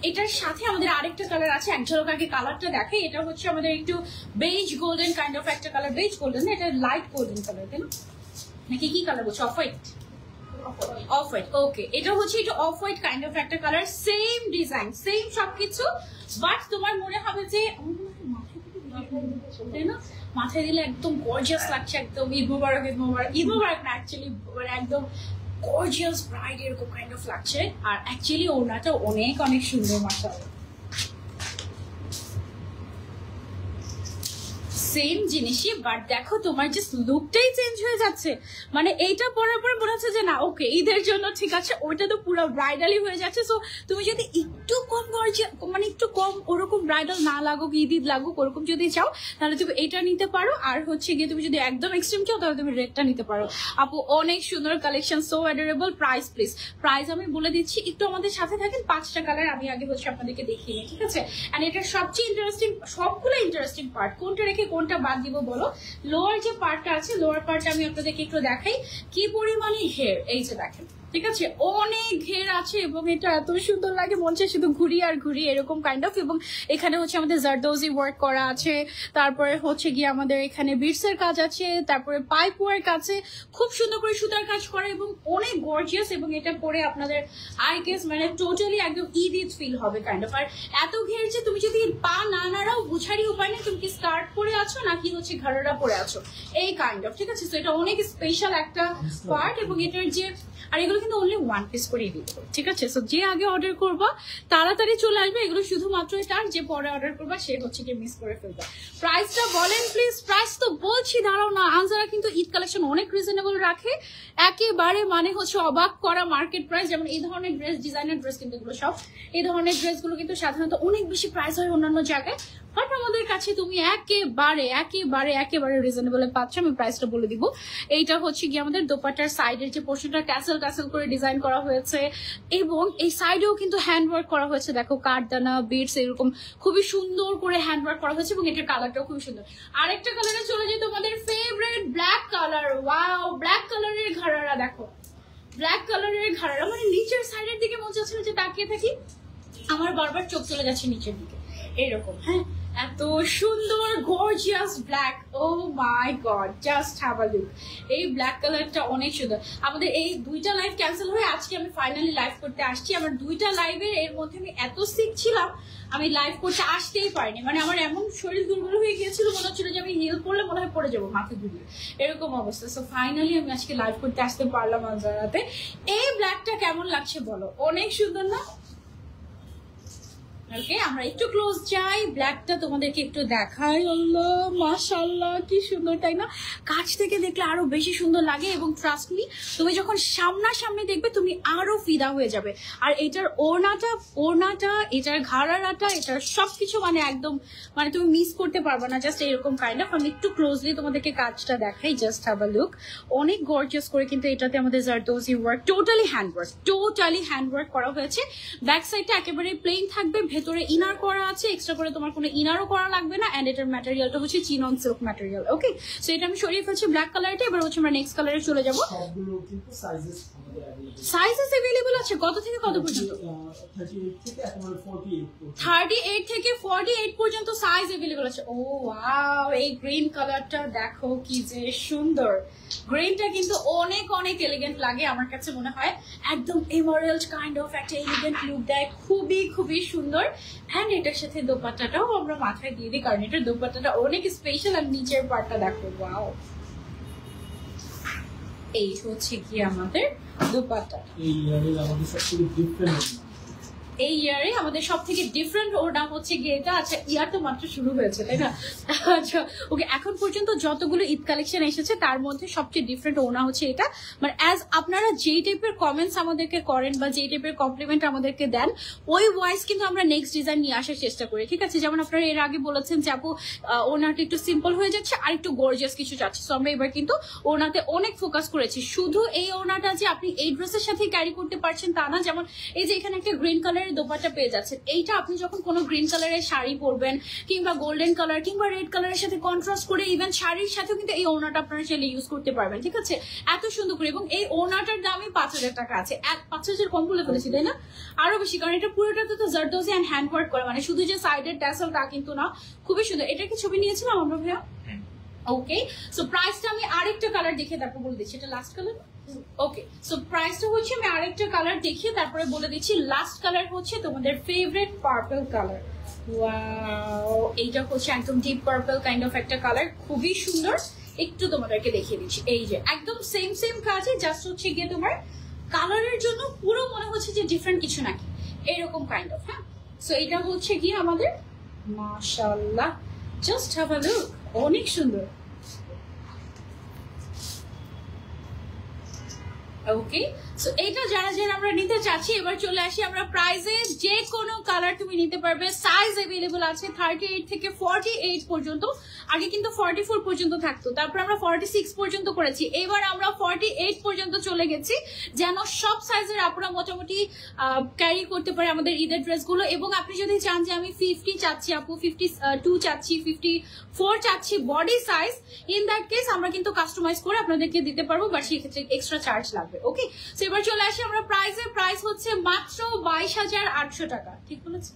এটার সাথে আমাদের আরেকটা কালার আছে, এক ঝলক আগে কালারটা দেখে। এটা হচ্ছে আমাদের একটু বেজ গোল্ডেন কাইন্ড অফ একটা কালার, বেজ গোল্ডেন না, এটা লাইট গোল্ডেন কালার, তাই না? নাকি কি কালার বলছো? Off white, off white. Okay, এটা হচ্ছে এটা অফ হোয়াইট কাইন্ড অফ একটা কালার, সেম ডিজাইন, সেম সবকিছু, বাট তোমার মনে হবে যে মাথায় দিলে একদম গর্জিয়াস লাগছে, একদম ঈদ মোবারক, ঈদ মোবারক না অ্যাকচুয়ালি, একদম গর্জিয়াস ব্রাইড এরকম কাইন্ড অফ লাগছে। আর অ্যাকচুয়ালি ওনাটা অনেক সুন্দর, মাশাআল্লাহ। সেম জিনিসই, বাট দেখো তোমার জাস্ট লুকটাই চেঞ্জ হয়ে যাচ্ছে। মানে এইটা পরার পরে মনে হচ্ছে যে না ওকে ঈদের জন্য ঠিক আছে, ওইটা তো পুরো ব্রাইডালই হয়ে যাচ্ছে। সো তুমি যদি একটু কম মানে একটু কম ওরকম ব্রাইডাল না লাগুক, ঈদ লাগুক ওরকম যদি চাও, তাহলে তুমি এটা নিতে পারো। আর হচ্ছে গিয়ে তুমি যদি একদম এক্সট্রিম চাও তাহলে তুমি রেডটা নিতে পারো। আপু অনেক সুন্দর collection, so adorable. Price please, price আমি বলে দিচ্ছি, একটু আমাদের সাথে থাকেন। 5টা কালার আমি আগে হচ্ছে আপনাদেরকে দেখিয়ে নিই, ঠিক আছে? এন্ড এটার সবচেয়ে ইন্টারেস্টিং, সবগুলো ইন্টারেস্টিং পার্ট, কোনটা রেখে কোনটা বাদ দিব বলো? লোয়ার যে পার্টটা আছে, লোয়ার পার্টটা আমি আপনাদেরকে একটু দেখাই কি পরিমাণে হেয়ার, এই যে দেখেন, ঠিক আছে? অনেক ঘের আছে, এবং এটা এত সুন্দর লাগে, মন চায় শুধু ঘুরি আর ঘুরি এরকম কাইন্ড অফ। এবং এখানে হচ্ছে আমাদের জারদোজি ওয়ার্ক করা আছে, তারপরে হচ্ছে গিয়ে আমাদের এখানে বিটসের কাজ আছে, তারপরে পাইপ ওয়ার্ক আছে, খুব সুন্দর করে সুতার কাজ করা, এবং অনেক গর্জিয়াস। এবং এটা পরে আপনাদের আই গেস মানে টোটালি একদম ঈদ ফিল হবে কাইন্ড অফ। আর এত ঘের যে তুমি যদি পা না নাড়াও বুঝারই উপায় নেই তুমি কি স্কার্ট পরে আছো নাকি হচ্ছে ঘাড়ারা পরে আছো, এই কাইন্ড অফ, ঠিক আছে? তো এটা অনেক স্পেশাল একটা পার্ট। এবং এটার যে আর এগুলো কিন্তু অনলি 1 পিস করেই দিতে হবে, ঠিক আছে? সো যে আগে অর্ডার করবা তাড়াতাড়ি চলে আসবে, এগুলো শুধুমাত্র এটা, আর যে পরে অর্ডার করবা সে হচ্ছে কি মিস করে ফেলবে। প্রাইসটা বলেন প্লিজ, প্রাইস তো বলছি, দাঁড়াও না। আনজারা কিন্তু ঈদ কালেকশন অনেক রিজনেবল রাখে, একেবারে মানে হচ্ছে অবাক করা মার্কেট প্রাইস। যেমন এই ধরনের ড্রেস, ডিজাইনার ড্রেস কিন্তু এগুলো সব, এই ধরনের ড্রেসগুলো কিন্তু সাধারণত অনেক বেশি প্রাইস হয় অন্যান্য জায়গায়, বাট আমাদের কাছে তুমি একেবারে একেবারে একেবারে রিজনেবল পাচ্ছ। আমি প্রাইসটা বলে দিব। এইটা হচ্ছে কি আমাদের দোপাট্টার সাইডের যে পোর্শনটা ক্যাসেল ক্যাসেল করে ডিজাইন করা হয়েছে, এবং এই সাইডেও কিন্তু হ্যান্ডওয়ার্ক করা হয়েছে। দেখো কাঠদানা, বিটস, এরকম খুবই সুন্দর করে হ্যান্ডওয়ার্ক করা হয়েছে, এবং এটার কালারটাও খুবই সুন্দর। আরেকটা কালারে চলে যায় তোমাদের favourite black colour. Wow, black কালারের ঘাড়ারা দেখো, ব্ল্যাক কালারের ঘাড়ারা, মানে নিচের সাইডের দিকে মনে হচ্ছে যে তাকিয়ে থাকি, আমার বারবার চোখ চলে যাচ্ছে নিচের দিকে, এইরকম। হ্যাঁ, এত সুন্দর gorgeous black, oh my god, just have a look. এই ব্ল্যাক কালারটা অনেক সুন্দর। আমাদের এই দুইটা লাইভ ক্যান্সেল হয়ে আজকে আমি ফাইনালি লাইভ করতে আসছি। আমার দুইটা লাইভের এর মধ্যে আমি এত সিক ছিলাম, আমি লাইভ করতে আসতেই পারিনি। মানে আমার এমন শরীর দুর্বল হয়ে গিয়েছিল, মনে হচ্ছিল যে আমি হিল করলে মনে হয় পড়ে যাবো মাথা ঘুরিয়ে, এরকম অবস্থা। সো ফাইনালি আমি আজকে লাইভ করতে আসতে পারলাম আনজারাতে। এই ব্ল্যাকটা কেমন লাগছে বলো? অনেক সুন্দর না? ওকে, আমরা একটু ক্লোজ যাই, ব্ল্যাকটা তোমাদেরকে একটু দেখাই। আল্লাহ, মাশাআল্লাহ, কি সুন্দর, তাই না? কাছ থেকে দেখলে আরো বেশি সুন্দর লাগে, এবং ট্রাস্ট মি, তুমি যখন সামনাসামনি দেখবে তুমি আরো ফিদা হয়ে যাবে। আর এটার ওড়নাটা, এটার ঘাড়াটা, এটার সবকিছু মানে একদম, মানে তুমি মিস করতে পারবে না। জাস্ট এরকম কাইন্ড অফ। আমি একটু ক্লোজলি তোমাদেরকে কাজটা দেখাই, জাস্ট হ্যাভ আ লুক। অনেক গর্জিয়াস করে কিন্তু এটাতে আমাদের জারদোজি ওয়ার্ক, টোটালি হ্যান্ডওয়ার্ক করা হয়েছে। ব্যাক সাইডটা একেবারে প্লেন থাকবে, ভেতরে ইনার করা আছে, এক্সট্রা করে তোমার কোনো ইনারও করা লাগবে না। এন্ড এটার ম্যাটেরিয়ালটা হচ্ছে চিনন সিল্ক ম্যাটেরিয়াল। ওকে, সো এটা আমি সরিয়ে ফেলছি ব্ল্যাক কালারটা। এবার হচ্ছে আমরা নেক্সট কালারে চলে যাবো। সাইজেস अवेलेबल আছে কত থেকে কত পর্যন্ত? 38 থেকে 48 পর্যন্ত সাইজ अवेलेबल আছে। ও ওয়াও, এই গ্রিন কালারটা দেখো কি যে সুন্দর। গ্রিনটা কিন্তু অনেক অনেক এলিগেন্ট লাগে আমার কাছে মনে হয়, একদম এমারেল্ড কাইন্ড অফ একটা এলিগেন্ট লুক দেয়, খুবই খুবই সুন্দর। এন্ড এটার সাথে দোপাট্টাটাও আমরা মাথায় দিয়ে দিই, কারণ এটার দোপাট্টাটা অনেক স্পেশাল। আর নিচের পার্টটা দেখো, ওয়াও, এই হচ্ছে কি আমাদের দোপাট্টা। এই ইয়ারে আমাদের সব থেকে ডিফারেন্ট ওড়না হচ্ছে গিয়ে এটা। আচ্ছা, ইয়ার তো মাত্র শুরু হয়েছে, তাই না? আচ্ছা, ওকে, এখন পর্যন্ত যতগুলো ঈদ কালেকশন এসেছে তার মধ্যে সবচেয়ে ডিফারেন্ট ওড়না হচ্ছে এটা। মানে অ্যাজ আপনারা যেই টাইপের কমেন্টস আমাদেরকে করেন বা যেই টাইপের কমপ্লিমেন্ট আমাদেরকে দেন, ওই ওয়াইজ কিন্তু আমরা নেক্সট ডিজাইন নিয়ে আসার চেষ্টা করি, ঠিক আছে? যেমন আপনারা এর আগে বলেছেন যে আপু ওড়নাটা একটু সিম্পল হয়ে যাচ্ছে, আর একটু গর্জিয়াস কিছু চাচ্ছি। সো আমরা এবার কিন্তু ওড়নাতে অনেক ফোকাস করেছি। শুধু এই ওড়নাটা যে আপনি এই ড্রেসের সাথে ক্যারি করতে পারছেন তা না। যেমন এই যে এখানে একটা গ্রিন কালারের দোপাট্টা পেয়ে যাচ্ছেন, এইটা আপনি যখন কোনো গ্রিন কালারের শাড়ি পরবেন, কিংবা গোল্ডেন কালার কিংবা রেড কালারের সাথে কন্ট্রাস্ট করে, ইভেন শাড়ির সাথেও কিন্তু এই ওড়নাটা আপনারা চাইলে ইউজ করতে পারবেন, ঠিক আছে? এত সুন্দর করে। এবং এই ওড়নাটার দামই 5000 টাকা আছে। 5000 কম বলে ফেলেছি, তাই না? আরো বেশি, কারণ এটা পুরোটাতে তো জারদোজি এন্ড হ্যান্ডওয়ার্ক করা, মানে শুধু যে সাইডের ট্যাসেল তা কিন্তু না। খুবই সুন্দর। এটা কি ছবি নিয়েছিলাম আমরা ভাইয়া? ওকে, সো প্রাইসটা আমি আরেকটা কালার দেখে তারপর বলে দিচ্ছি। এটা লাস্ট কালার। ওকে, সো প্রাইসটা হচ্ছে আমি আরেকটা কালার দেখিয়ে তারপরে বলে দিচ্ছি। লাস্ট কালার হচ্ছে তোমাদের ফেভারিট পার্পল কালার। ওয়াও, এইটা হচ্ছে একদম ডিপ পার্পল কাইন্ড অফ একটা কালার, খুবই সুন্দর। একটু তোমাদেরকে দেখিয়ে দিচ্ছি। এই যে একদম সেম কাজে, জাস্ট হচ্ছে গিয়ে তোমার কালারের জন্য পুরো মনে হচ্ছে যে ডিফারেন্ট কিছু নাকি, এরকম কাইন্ড অফ। হ্যাঁ, সো এটা হচ্ছে গিয়ে আমাদের, মাশাআল্লাহ, জাস্ট হ্যাভ আ লুক, অনেক সুন্দর। ওকে, সো এটা যারা যারা আমরা নিতে চাচ্ছি, এবার চলে আসি আমরা প্রাইসে। যে কোনো কালার তুমি নিতে পারবে, সাইজ अवेलेबल আছে 38 থেকে 48 পর্যন্ত। আগে কিন্তু 44 পর্যন্ত থাকতো, তারপর আমরা 46 পর্যন্ত করেছি, এবার আমরা 48 পর্যন্ত চলে গেছি, যেন সব সাইজের আপনারা মোটামুটি ক্যারি করতে পারে আমাদের ঈদের ড্রেসগুলো। এবং আপনি যদি চান যে আমি 50 চাচ্ছি আপু, 52 চাচ্ছি, 54 চাচ্ছি body size, in that case আমরা কিন্তু কাস্টমাইজ করে আপনাদেরকে দিতে পারবো, বাট সেক্ষেত্রে এক্সট্রা চার্জ লাগবে। ওকে, সো এবার চলে আসি আমরা প্রাইসে। প্রাইস হচ্ছে মাত্র 22,800 টাকা, ঠিক বলেছি?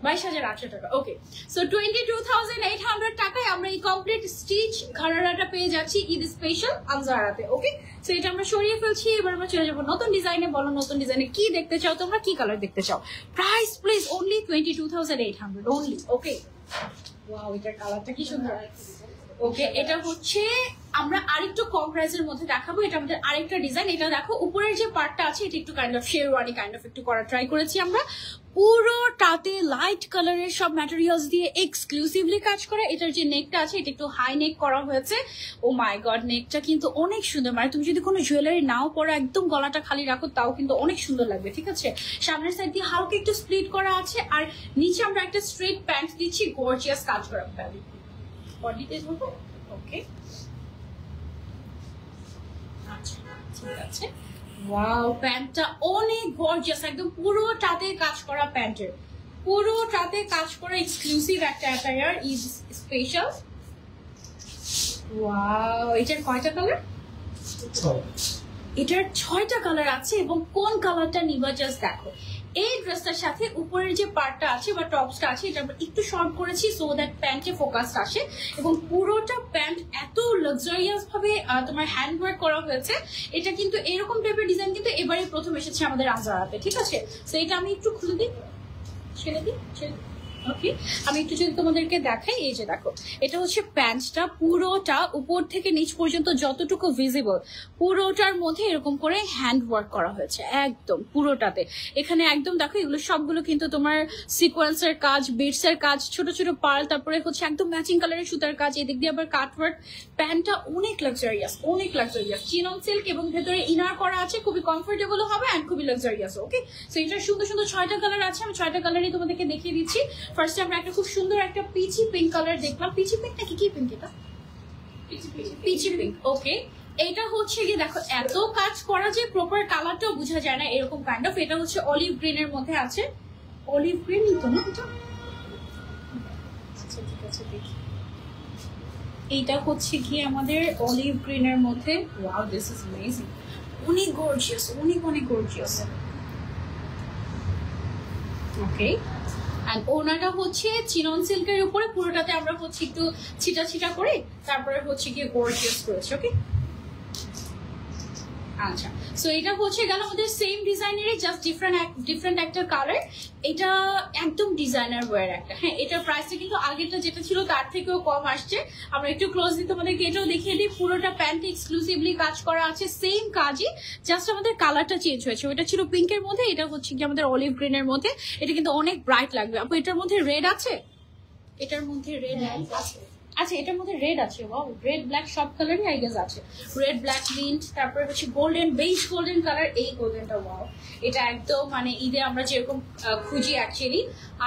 22,800 টাকা। ওকে, সো 22,800 টাকায় আমরা এই কমপ্লিট স্টিচ ঘাড়ারাটা পেয়ে যাচ্ছি ঈদ স্পেশাল আনজারাতে। ওকে, সো এটা আমরা সরিয়ে ফেলছি। এবার আমরা চলে যাবো নতুন ডিজাইনে। বলো নতুন ডিজাইনে কি দেখতে চাও তোমরা, কি কালার দেখতে চাও? Price please only 22,800 only. Okay, wow, এটার কালারটা কি সুন্দর। ওকে, এটা হচ্ছে আমরা আরেকটু কম প্রাইসের মধ্যে দেখাবো। এটা আমাদের আরেকটা ডিজাইন। এটা দেখো উপরের যে পার্টটা আছে এটা একটু kind of sherwani kind of একটু করা ট্রাই করেছি আমরা। পুরোটাতে লাইট কালারের সব ম্যাটেরিয়ালস দিয়ে এক্সক্লুসিভলি কাজ করা। এটার যে নেকটা আছে এটা একটু হাই নেক করা হয়েছে। ও মাই গড, নেকটা কিন্তু অনেক সুন্দর। মানে তুমি যদি কোনো জুয়েলারি নাও পরো, একদম গলাটা খালি রাখো, তাও কিন্তু অনেক সুন্দর লাগবে। ঠিক আছে, সামনের সাইড দিয়ে হালকা একটু স্প্লিট করা আছে, আর নিচে আমরা একটা স্ট্রেট প্যান্ট দিচ্ছি, গর্জিয়াস কাজ করা প্যান্ট। বডিতে ধরবো, ওকে, আচ্ছা ঠিক আছে। ওয়াও, প্যান্টটা অনেক গর্জিয়াস, একদম পুরোটাতে কাজ করা। প্যান্টের পুরোটাতে কাজ করা এক্সক্লুসিভ একটা অ্যাটায়ার, ইজ স্পেশাল। ওয়াও, এটার কয়টা কালার? এটার 6টা কালার আছে, এবং কোন কালারটা নিবা জাস্ট দেখো। এই ড্রেসটার সাথে উপরের যে পার্টটা আছে বা টপসটা আছে এটা আমরা একটু শর্ট করেছি সো দ্যাট প্যান্টে ফোকাস আসে, এবং পুরোটা প্যান্ট এত লাক্সারিয়াস ভাবে তোমার হ্যান্ড ওয়ার্ক করা হয়েছে। এটা কিন্তু এরকম টাইপের ডিজাইন কিন্তু এবারে প্রথম এসেছে আমাদের আজারাতে। ঠিক আছে, তো এটা আমি একটু খুলে দিই, ছেড়ে দিই। ওকে, আমি একটু যদি তোমাদেরকে দেখাই, এই যে দেখো, এটা হচ্ছে প্যান্টটা পুরোটা উপর থেকে নিচ পর্যন্ত যতটুকু ভিজিবল, পুরোটার মধ্যে এরকম করে হ্যান্ড ওয়ার্ক করা হয়েছে একদম পুরোটাতে। এখানে একদম দেখো এগুলো সবগুলো কিন্তু তোমার সিকোয়েন্সের কাজ, বিটস এর কাজ, ছোট ছোট পার্ল, তারপরে হচ্ছে একদম ম্যাচিং কালারের সুতার কাজ, এদিক দিয়ে আবার কাট ওয়ার্ক। প্যান্টটা অনেক লাক্সারিয়াস, অনেক লাক্সারিয়াস, চিনন সিল্ক, এবং ভেতরে ইনার করা আছে, খুবই কমফোর্টেবল হবে এন্ড খুবই লাক্সারিয়াস। ওকে, সো এটার সুন্দর সুন্দর 6টা কালার আছে, আমি 6টা কালারই তোমাদেরকে দেখিয়ে দিচ্ছি। ফার্স্টে আমরা একটা খুব সুন্দর একটা পিচি পিঙ্ক কালার দেখলাম। পিচি পিঙ্ক নাকি কি পিঙ্ক? এটা পিচি পিঙ্ক। ওকে, এটা হচ্ছে গিয়ে দেখো এত কাজ করা যে প্রপার কালারটাও বোঝা যায় না, এরকম কাইন্ড অফ। এটা হচ্ছে অলিভ গ্রিন এর মধ্যে আছে। অলিভ গ্রিন তো না এটা? আচ্ছা ঠিক আছে, দেখি। এইটা হচ্ছে গিয়ে আমাদের অলিভ গ্রিন এর মধ্যে। ওয়াও, দিস ইজ অ্যামেজিং, অনেক গর্জিয়াস, অনেক অনেক গর্জিয়াস। ওকে, আর ওনাটা হচ্ছে চিনন সিল্কের উপরে, পুরোটাতে আমরা হচ্ছে একটু ছিটা ছিটা করে তারপরে হচ্ছে গিয়ে গর্জিয়াস করেছি। ওকে, আচ্ছা, সো এটা হচ্ছে গেল আমাদের সেম ডিজাইনেরই, জাস্ট ডিফারেন্ট একটা কালার। এটা একদম ডিজাইনার ওয়্যার একটা। হ্যাঁ, এটার প্রাইসটা কিন্তু আগেরটা যেটা ছিল তার থেকেও কম আসছে। আমরা একটু ক্লোজলি তোমাদেরকে এটাও দেখিয়ে দিই। পুরোটা প্যান্ট এক্সক্লুসিভলি কাজ করা আছে, সেম কাজই, জাস্ট আমাদের কালারটা চেঞ্জ হয়েছে। ওটা ছিল পিঙ্কের মধ্যে, এটা হচ্ছে কি আমাদের অলিভ গ্রিনের মধ্যে। এটা কিন্তু অনেক ব্রাইট লাগবে। আপু এটার মধ্যে রেড আছে? এটার মধ্যে রেড আছে। আচ্ছা, এটার মধ্যে রেড আছে। ওয়াও, রেড ব্ল্যাক সব কালারই আই গেস আছে। রেড ব্ল্যাক মিন্ট, তারপরে হচ্ছে গোল্ডেন, বেজ গোল্ডেন কালার। এই গোল্ডেনটা ওয়াও, এটা একদম মানে ঈদে আমরা যেরকম খুঁজি অ্যাকচুয়ালি।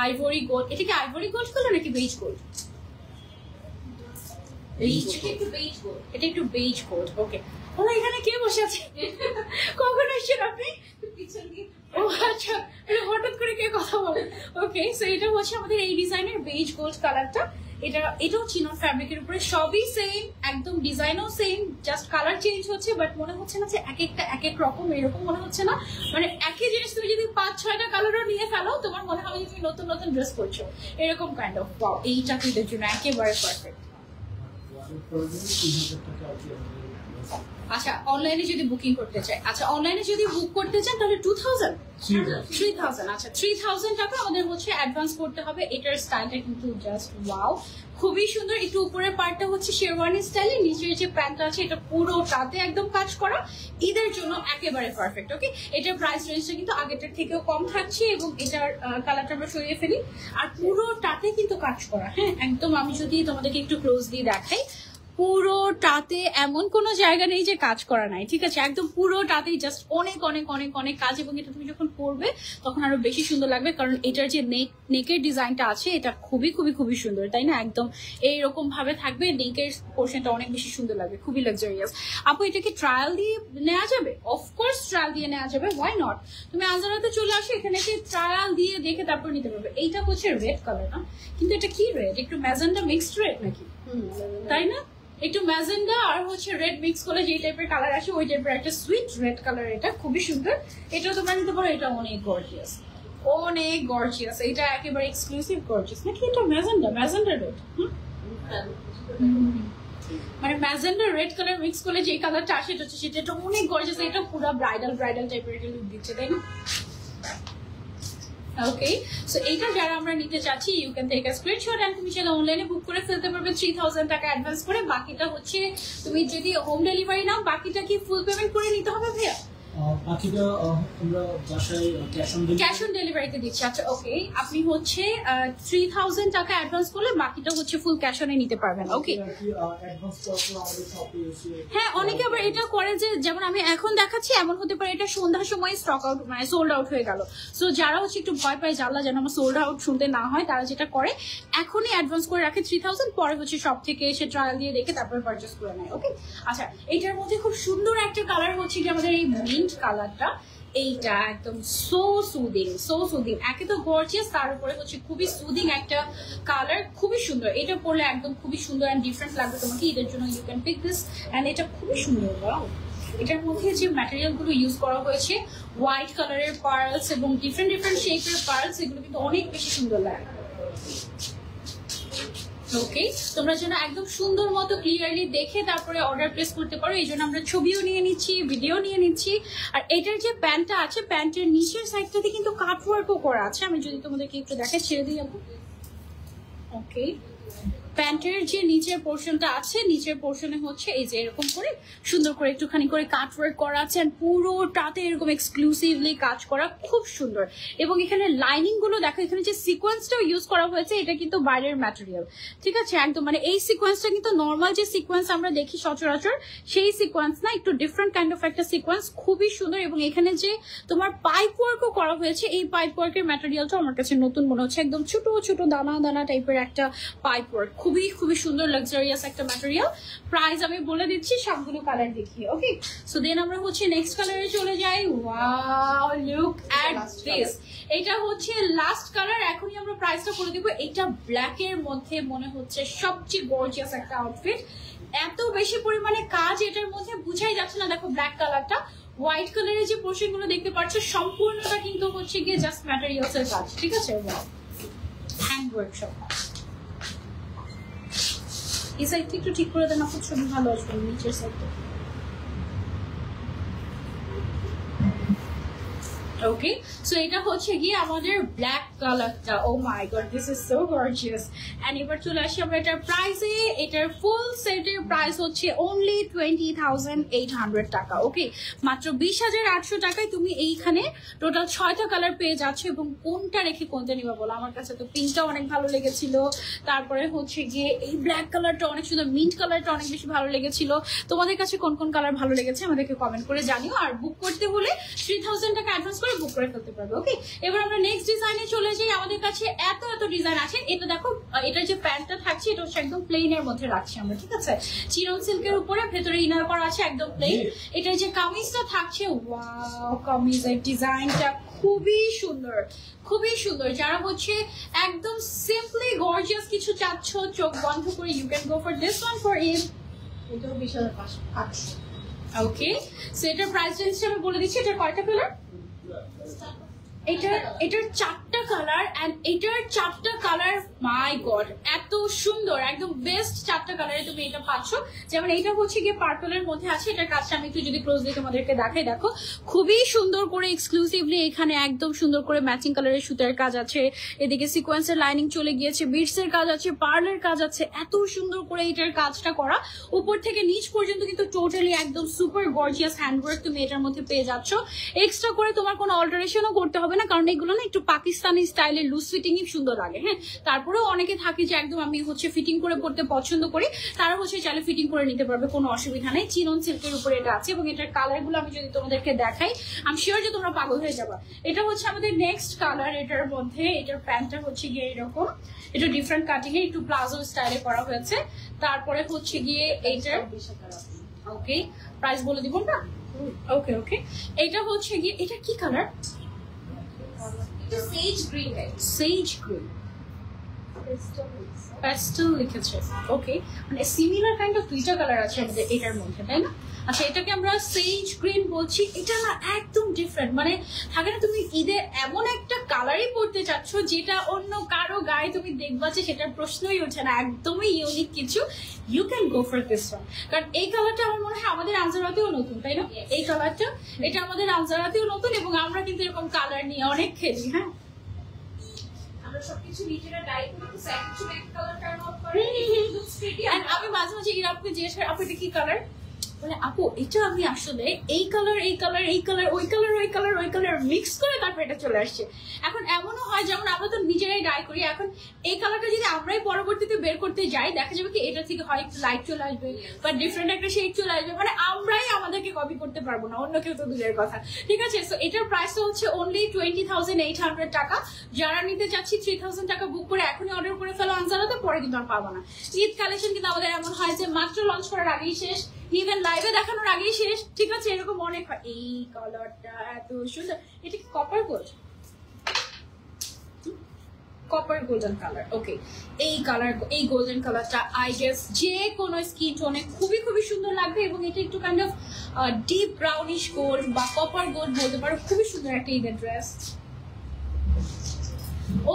আইভরি গোল্ড, এটা কি আইভরি গোল্ড কালার নাকি বেজ গোল্ড? এটা একটু বেজ গোল্ড। ওকে, ওরা এখানে কে বসে আছে? কখন এসছেন আপনি? ও আচ্ছা, হঠাৎ করে কে কথা বলে? ওকে, সো এটা হচ্ছে আমাদের এই ডিজাইনের বেজ গোল্ড কালারটা। এটাও চিনন ফ্যাব্রিকের উপরে, সবই সেম, একদম ডিজাইনও সেম, জাস্ট কালার চেঞ্জ হচ্ছে। বাট মনে হচ্ছে না যে এক একটা এক এক রকম, এরকম মনে হচ্ছে না। মানে একই জিনিস তুমি যদি 5-6টা কালারও নিয়ে ফেলো, তোমার মনে হবে যে তুমি নতুন নতুন ড্রেস করছো, এরকম কাইন্ড অফ। ওয়াও, এই চাকরিদের জন্য একেবারে পারফেক্ট। আচ্ছা, অনলাইনে যদি বুকিং করতে চাই, আচ্ছা অনলাইনে যদি বুক করতে চান তাহলে 3000। আচ্ছা, 3000 টাকা আমাদের হচ্ছে অ্যাডভান্স করতে হবে। এটার স্টাইলটা কিন্তু জাস্ট ওয়াও, খুবই সুন্দর। একটু উপরের পার্টটা হচ্ছে শেরওয়ানি স্টাইলে, নিচের যে প্যান্টটা আছে এটা পুরোটাতে একদম কাজ করা, ঈদের জন্য একেবারে পারফেক্ট। ওকে, এটার প্রাইস রেঞ্জটা কিন্তু আগেরটার থেকেও কম থাকছে, এবং এটার কালারটা আমরা সরিয়ে ফেলি। আর পুরোটাতে কিন্তু কাজ করা। হ্যাঁ, একদম। আমি যদি তোমাদেরকে একটু ক্লোজলি দেখাই, পুরোটাতে এমন কোনো জায়গা নেই যে কাজ করা নাই। ঠিক আছে, একদম পুরোটাতেই জাস্ট অনেক অনেক অনেক অনেক কাজ, এবং এটা তুমি যখন পরবে তখন আরো বেশি সুন্দর লাগবে, কারণ এটার যে নেকের ডিজাইনটা আছে এটা খুবই খুবই খুবই সুন্দর, তাই না? একদম এইরকম ভাবে থাকবে, নেকের পোর্শনটা অনেক বেশি সুন্দর লাগবে, খুবই লাক্সারিয়াস। আপু এটা কি ট্রায়াল দিয়ে নেওয়া যাবে? অফকোর্স ট্রায়াল দিয়ে নেওয়া যাবে, হোয়াই নট। তুমি আজারাতে চলে আসো, এখানে কি ট্রায়াল দিয়ে দেখে তারপর নিতে পারবে। এইটা হচ্ছে রেড কালার না, কিন্তু এটা কি রেড? একটু ম্যাজেন্ডা মিক্সড রেড নাকি, তাই না? একটু ম্যাজেন্ডা আর হচ্ছে রেড মিক্স করলে যে টাইপের কালার আসে, ওই টাইপের একটা সুইট রেড কালার। এটা খুবই সুন্দর, এটাও তোমরা নিতে পারো। এটা অনেক গর্জিয়াস, অনেক গর্জিয়াস। এটা একেবারে এক্সক্লুসিভ গর্জিয়াস নাকি? এটা ম্যাজেন্ডা রেড। মানে ম্যাজেন্ডা রেড কালার মিক্স করলে যে কালারটা আসে এটা হচ্ছে সেটা অনেক গর্জিয়াস। এটা পুরো ব্রাইডাল টাইপের একটা লুক দিচ্ছে, তাই না? ওকে, সো এইটা যারা আমরা নিতে চাচ্ছি you can take a screenshot and তুমি সেটা অনলাইনে বুক করে ফেলতে পারবে 3000 টাকা অ্যাডভান্স করে। বাকিটা হচ্ছে তুমি যদি হোম ডেলিভারি নাও বাকিটা কি ফুল পেমেন্ট করে নিতে হবে ভাইয়া? বাকিটা আমরা বাসায় ক্যাশ অন ডেলিভারিতে দিচ্ছি। আচ্ছা ওকে, আপনি হচ্ছে 3000 টাকা অ্যাডভান্স করলে বাকিটা হচ্ছে ফুল ক্যাশ অনে নিতে পারবেন। ওকে, হ্যাঁ অনেকে আবার এটা করে যে যেমন আমি এখন দেখাচ্ছি এমন হতে পারে এটা সন্ধ্যার সময় স্টক আউট মানে সোল্ড আউট হয়ে গেল। সো যারা হচ্ছে একটু ভয় পায় জানলা যেন আমার সোল্ড আউট শুনতে না হয় তারা যেটা করে এখনই অ্যাডভান্স করে রাখে 3000, পরে হচ্ছে সব থেকে এসে ট্রায়াল দিয়ে দেখে তারপরে পারচেস করে নেয়। ওকে, আচ্ছা এটার মধ্যে খুব সুন্দর একটা কালার হচ্ছে যে আমাদের এই মিন্ট কালারটা, এইটা একদম সো সুদিং একে তো গর্জিয়াস, তার উপরে হচ্ছে খুবই সুদিং একটা কালার, খুবই সুন্দর। এটা পরলে একদম খুবই সুন্দর এন্ড ডিফারেন্ট লাগবে তোমাকে, এটার জন্য you can pick this and এটা খুবই সুন্দর। ওয়াও, এটার মধ্যে যে ম্যাটেরিয়াল গুলো ইউজ করা হয়েছে হোয়াইট কালারের পার্লস এবং ডিফারেন্ট শেপের পার্লস, এগুলো কিন্তু অনেক বেশি সুন্দর লাগে। ওকে, তোমরা যেন একদম সুন্দর মতো ক্লিয়ারলি দেখে তারপরে অর্ডার প্লেস করতে পারো, এই জন্য আমরা ছবিও নিয়ে নিচ্ছি, ভিডিও নিয়ে নিচ্ছি। আর এটার যে প্যান্টটা আছে প্যান্টের নিচের সাইডটাতে কিন্তু কাটওয়ার্কও করা আছে, আমি যদি তোমাদেরকে একটু দেখে ছেড়ে দিই। ওকে, প্যান্টের যে নিচের পোর্শনটা আছে নিচের পোর্শনে হচ্ছে এই যে এরকম করে সুন্দর করে একটুখানি করে কাটওয়ার্ক করা আছে আর পুরোটাতে এরকম এক্সক্লুসিভলি কাজ করা, খুব সুন্দর। এবং এখানে লাইনিং গুলো দেখো, এখানে যে সিকোয়েন্সটাও ইউজ করা হয়েছে এটা কিন্তু বাইরের ম্যাটেরিয়াল, ঠিক আছে একদম, মানে এই সিকোয়েন্সটা কিন্তু নর্মাল যে সিকোয়েন্স আমরা দেখি সচরাচর সেই সিকোয়েন্স না, একটু ডিফারেন্ট কাইন্ড অফ একটা সিকোয়েন্স, খুবই সুন্দর। এবং এখানে যে তোমার পাইপ ওয়ার্কও করা হয়েছে, এই পাইপ ওয়ার্কের ম্যাটেরিয়ালটা আমার কাছে নতুন মনে হচ্ছে, একদম ছোট ছোট দানা দানা টাইপের একটা পাইপ ওয়ার্ক, খুবই সুন্দর লাক্সারিয়াস একটা ম্যাটেরিয়াল। প্রাইস আমি বলে দিচ্ছি, সবগুলো কালার দেখিয়ে। ওকে, সো দেন আমরা হচ্ছে নেক্সট কালারে চলে যাই। ওয়াও, লুক এট দিস, এটা হচ্ছে লাস্ট কালার, এখনই আমরা প্রাইসটা বলে দেবো। এটা ব্ল্যাক এর মধ্যে মনে হচ্ছে সবচেয়ে গর্জিয়াস একটা আউটফিট, এত বেশি পরিমাণে কাজ এটার মধ্যে বুঝাই যাচ্ছে না। দেখো ব্ল্যাক কালারটা, হোয়াইট কালারের যে পোর্শন গুলো দেখতে পাচ্ছ সম্পূর্ণটা কিন্তু হচ্ছে গিয়ে জাস্ট ম্যাটেরিয়ালস এর কাজ, ঠিক আছে, হ্যান্ড ওয়ার্ক সব। এই সাইডটা একটু ঠিক করে দেন, আপনার ছবি ভালো আসবে নিচের সাইডটা। ওকে, সো এটা হচ্ছে গিয়ে আমাদের ব্ল্যাক কালারটা। Oh my god, this is so gorgeous. And এবার চলে আসি আমরা এটার প্রাইসে। এটার ফুল সেটের প্রাইস হচ্ছে অনলি 20,800 টাকা। ওকে, মাত্র 20,800 টাকায় তুমি এইখানে টোটাল 6টা কালার পেয়ে যাচ্ছ। এবং কোনটা রেখে কোনটা নিবা বলো? আমার কাছে তো পিঙ্কটা অনেক ভালো লেগেছিল, তারপরে হচ্ছে গিয়ে এই ব্ল্যাক কালারটা অনেক সুন্দর, মিন্ট কালারটা অনেক বেশি ভালো লেগেছিল। তোমাদের কাছে কোন কোন কালার ভালো লেগেছে আমাদেরকে কমেন্ট করে জানিও। আর বুক করতে হলে 3000 টাকা অ্যাডভান্স করে বুক করে ফেলতে পারবে। ওকে, এবার আমরা নেক্সট ডিজাইনে চলে যাই। আমাদের কাছে এত ডিজাইন আছে। এটা দেখো, এটার যে প্যান্টটা থাকছে এটা হচ্ছে একদম প্লেন এর মধ্যে রাখছি আমরা, ঠিক আছে, চিরন সিল্কের উপরে, ভেতরে ইনার করা আছে একদম প্লেন। এটার যে কামিজটা থাকছে, ওয়াও, কামিজের ডিজাইনটা খুবই সুন্দর। যারা হচ্ছে একদম সিম্পলি গর্জিয়াস কিছু চাচ্ছ চোখ বন্ধ করে, you can go for this one for it. এটাও 20,500। ওকে, সো এটার প্রাইস রেঞ্জ আমি বলে দিচ্ছি। এটা কয়টা কালার? এটার 4টা কালার এন্ড এটার 4টা কালার, মাই গড এত সুন্দর, একদম বেস্ট 4টা কালারে তুমি এটা পাচ্ছ। যেমন এটা হচ্ছে গিয়ে পার্পলের মধ্যে আছে, এটার কাজটা আমি একটু যদি ক্লোজলি তোমাদেরকে দেখাই, দেখো খুবই সুন্দর করে এক্সক্লুসিভলি এখানে একদম সুন্দর করে ম্যাচিং কালারের সুতার কাজ আছে, এদিকে সিকোয়েন্সের লাইনিং চলে গিয়েছে, বিটস এর কাজ আছে, পার্লের কাজ আছে, এত সুন্দর করে এটার কাজটা করা। উপর থেকে নিচ পর্যন্ত কিন্তু টোটালি একদম সুপার গর্জিয়াস হ্যান্ডওয়ার্ক তুমি এটার মধ্যে পেয়ে যাচ্ছ। এক্সট্রা করে তোমার কোনো অল্টারেশনও করতে হবে না, কারণ এগুলো না একটু পাকিস্তানি স্টাইলের লুজ ফিটিংই সুন্দর লাগে। হ্যাঁ, তারপরেও অনেকে থাকে যে একদম আমি হচ্ছে ফিটিং করে পড়তে পছন্দ করি, তারা হচ্ছে চাইলে ফিটিং করে নিতে পারবে, কোনো অসুবিধা নেই। চিনন সিল্কের উপরে এটা আছে এবং এটার কালার গুলো আমি যদি তোমাদেরকে দেখাই আমি শিওর যে তোমরা পাগল হয়ে যাবা। এটা হচ্ছে আমাদের নেক্সট কালার। এটার মধ্যে এটার প্যান্টটা হচ্ছে গিয়ে এরকম, এটা ডিফারেন্ট কাটিং এ একটু প্লাজো স্টাইলে করা হয়েছে। তারপরে হচ্ছে গিয়ে এইটার, ওকে প্রাইস বলে দিব না? ওকে, এটা হচ্ছে গিয়ে, এটা কি কালার? সেজ গ্রিন প্যাস্টেল লিখেছে। ওকে, মানে সিমিলার কাইন্ড অফ 2টা কালার আছে আমাদের এটার মধ্যে, তাই না? আচ্ছা, এটাকে আমরা সেজ গ্রিন বলছি। এটা না একদম ডিফারেন্ট, মানে থাকে না তুমি ঈদে এমন একটা কালারই পরতে চাচ্ছ যেটা অন্য কারো গায়ে তুমি দেখবা যে সেটার প্রশ্নই ওঠে না, একদমই ইউনিক কিছু, you can go for this one. কারণ এই কালারটা আমার মনে হয় আমাদের আনজারাতেও নতুন, তাই না? এই কালারটা, এটা আমাদের আনজারাতেও নতুন এবং আমরা কিন্তু এরকম কালার নিয়ে অনেক খেলি। হ্যাঁ, আমরা সবকিছু নিজেরা ডাই করি, স্যাচুরেট কালার টার্ন আউট করে, লুকস প্রিটি। এন্ড আমি মাঝে মাঝে ইরাপকে জিজ্ঞেস করি, আপু এটা কি কালার? বলে আপু এটা আমি আসলে এই কালার এই কালার এই কালার ওই কালার ওই কালার ওই কালার মিক্স করে তারপর এটা চলে আসছে। এখন এমনও হয় যেমন আমরা তো নিজেরাই ডাই করি, এখন এই কালারটা যদি আমরাই পরবর্তীতে বের করতে যাই দেখা যাবে কি এটা থেকে হয় একটু লাইট চলে আসবে বা ডিফারেন্ট একটা শেড চলে আসবে, মানে আমরাই আমাদেরকে কপি করতে পারবো না, অন্য কেউ তো দূরের কথা। ঠিক আছে, সো এটার প্রাইস হচ্ছে অনলি 20,800 টাকা। যারা নিতে চাচ্ছি 3,000 টাকা বুক করে এখনই অর্ডার করে ফেলো আনজালাতে, পরে কিন্তু আর পাবো না। ঈদ কালেকশন কিন্তু আমাদের এমন হয় যে মাত্র লঞ্চ করার আগেই শেষ, ইভেন লাইভে দেখানোর আগেই শেষ। ঠিক আছে, এরকম অনেক হয়। এই কালারটা এত সুন্দর, এটা কি copper gold? Copper golden colour. Okay, এই কালার, এই গোল্ডেন কালারটা আই গেস যে কোনো স্কিন টোনে খুবই খুবই সুন্দর লাগবে, এবং এটা একটু kind of deep brownish gold বা কপার গোল্ড বলতে পারো। খুবই সুন্দর একটা ঈদের ড্রেস।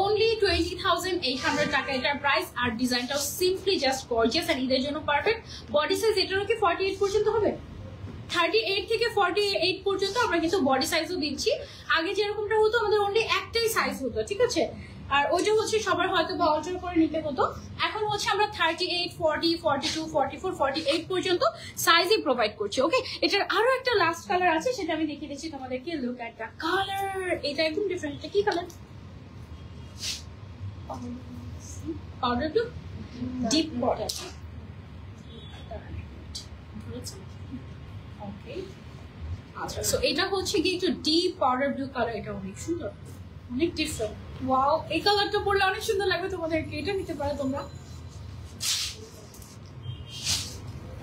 only 20,800 টাকা এটার প্রাইস। আর ডিজাইনটাও সিম্পলি জাস্ট গর্জিয়াস আর ঈদের জন্য পারফেক্ট। বডি সাইজ এটারও কি 48 পর্যন্ত হবে? 38 থেকে 48 পর্যন্ত আমরা কিন্তু বডি সাইজও দিচ্ছি। আগে যেরকমটা হতো আমাদের অনলি একটাই সাইজ হতো, ঠিক আছে, আর ওইটা হচ্ছে সবার হয়তো বা অল্টার করে নিতে হতো। এখন হচ্ছে আমরা 38, 40, 42, 44, 48 পর্যন্ত সাইজই প্রোভাইড করছি। ওকে, এটার আরো একটা লাস্ট কালার আছে, সেটা আমি দেখিয়ে দিচ্ছি তোমাদেরকে। লুক এট দ্য কালার, এটা একদম ডিফারেন্ট। এটা কি colour? Powder blue, deep powder. Okay, আচ্ছা, সো এটা হচ্ছে কি একটু ডিপ পাউডার ব্লু কালার। এটা অনেক সুন্দর, অনেক ডিফারেন্ট। ওয়াও, এই কালারটা পরলে অনেক সুন্দর লাগবে তোমাদেরকে, এটা নিতে পারো তোমরা।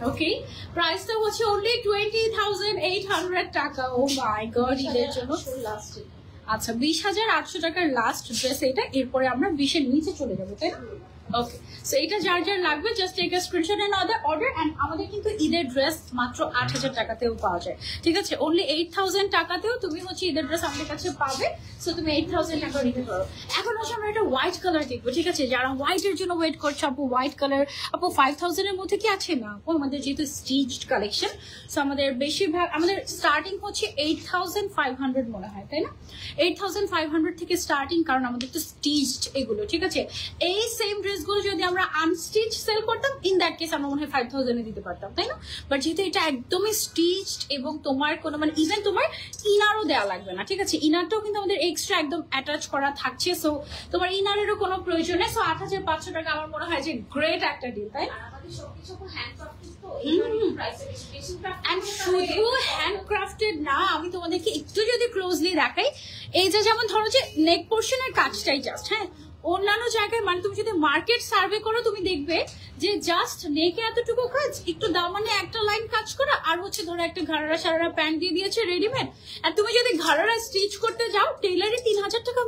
ওকে, প্রাইসটা হচ্ছে অনলি 20,800 টাকা। ও মাই গড, ঈদের জন্য লাস্ট। আচ্ছা, 20,800 টাকার লাস্ট ড্রেস এটা। এরপরে আমরা 20-এর নিচে চলে যাবো, তাই না? ওকে, সো এটা যার যার লাগবে just take a screenshot and order. And আমাদের কিন্তু ঈদের ড্রেস মাত্র 8,000 টাকাতেও পাওয়া যায়। ঠিক আছে, অনলি 8,000 টাকাতেও তুমি হচ্ছে ঈদের ড্রেস আমাদের কাছে পাবে। সো তুমি 8,000 টাকা নিতে পারো। এখন হচ্ছে আমরা একটা হোয়াইট কালার দেখবো। ঠিক আছে, যারা হোয়াইট এর জন্য ওয়েট করছো, আপু হোয়াইট কালার, আপু 5,000 এর মধ্যে কি আছে? না আপু, আমাদের যেহেতু স্টিচড কালেকশন, সো আমাদের বেশিরভাগ আমাদের স্টার্টিং হচ্ছে 8,500 মনে হয়, তাই না? 8,500 থেকে স্টার্টিং, কারণ আমাদের তো স্টিচড এগুলো। ঠিক আছে, এই সেম ড্রেসগুলো যদি আমরা আনস্টিচ সেল করতাম, ইন দ্যাট কেস আমরা মনে হয় 5,000 এ দিতে পারতাম, তাই না? বাট যেহেতু এটা একদমই স্টিচড এবং তোমার কোনো মানে ইভেন তোমার ইনারও দেওয়া লাগবে না। ঠিক আছে, ইনারটাও কিন্তু আমাদের এক্সট্রা একদম অ্যাটাচ করা থাকছে। সো তোমার ইনারেরও কোনো প্রয়োজন নেই। সো 8,500 টাকা আমার মনে হয় যে গ্রেট একটা ডিল, তাই না? শুধু হ্যান্ডক্রাফটেড না, আমি তোমাদেরকে একটু যদি ক্লোজলি দেখাই, এই যে যেমন ধরো যে নেক পোর্শনের কাজটাই জাস্ট, হ্যাঁ, অন্যান্য জায়গায় মানে তুমি যদি মার্কেট সার্ভে করো তুমি দেখবে যে জাস্ট নেকে এতটুকু কাজ, একটু দামানে একটা লাইন কাজ করা, আর হচ্ছে ধরো একটা ঘাড়ারা সারারা প্যান্ট দিয়ে দিয়েছে রেডিমেড। আর তুমি যদি ঘাড়ারা স্টিচ করতে যাও, টেলারে 3,000 টাকা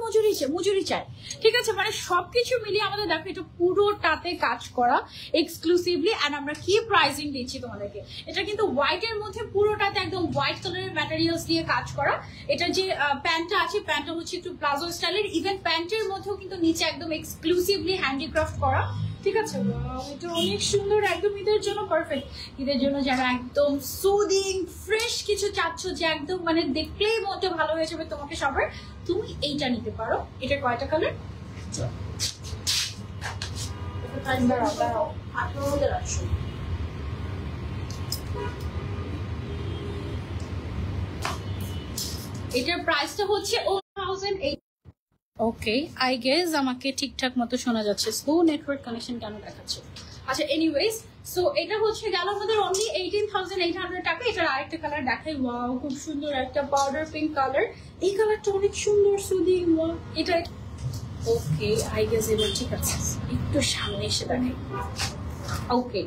মজুরি চায়। ঠিক আছে, মানে সবকিছু মিলিয়ে আমাদের দেখো এটা পুরোটাতে কাজ করা এক্সক্লুসিভলি। অ্যান্ড আমরা কি প্রাইসিং দিচ্ছি তোমাদেরকে, এটা কিন্তু হোয়াইট এর মধ্যে পুরোটাতে একদম হোয়াইট কালারের ম্যাটেরিয়ালস দিয়ে কাজ করা। এটা যে প্যান্টটা আছে, প্যান্টটা হচ্ছে একটু প্লাজো স্টাইলের। ইভেন প্যান্টের মধ্যেও কিন্তু নিচে একদম এক্সক্লুসিভলি হ্যান্ডিক্রাফট করা। ঠিক আছে, এটা অনেক সুন্দর, একদম ঈদের জন্য পারফেক্ট। ঈদের জন্য যারা একদম সুদিং ফ্রেশ কিছু চাচ্ছ, যে একদম মানে দেখলেই মনটা ভালো হয়ে যাবে তোমাকে সবার, তুমি এইটা নিতে পারো। এটা কয়টা কালার? এটার প্রাইসটা হচ্ছে 1,008। ওকে, আই গেস আমাকে ঠিকঠাক মতো শোনা যাচ্ছে। স্লো নেটওয়ার্ক কানেকশন কেন দেখাচ্ছে? আচ্ছা, এনিওয়েজ, সো এটা হচ্ছে গেল আমাদের অনলি 18,800 টাকা। এটার আরেকটা কালার দেখাই। ওয়াও, খুব সুন্দর একটা পাউডার পিঙ্ক কালার। এই কালারটা অনেক সুন্দর, সুদিং। এটা ওকে, আই গেস এবার ঠিক আছে, একটু সামনে এসে দেখাই। ওকে,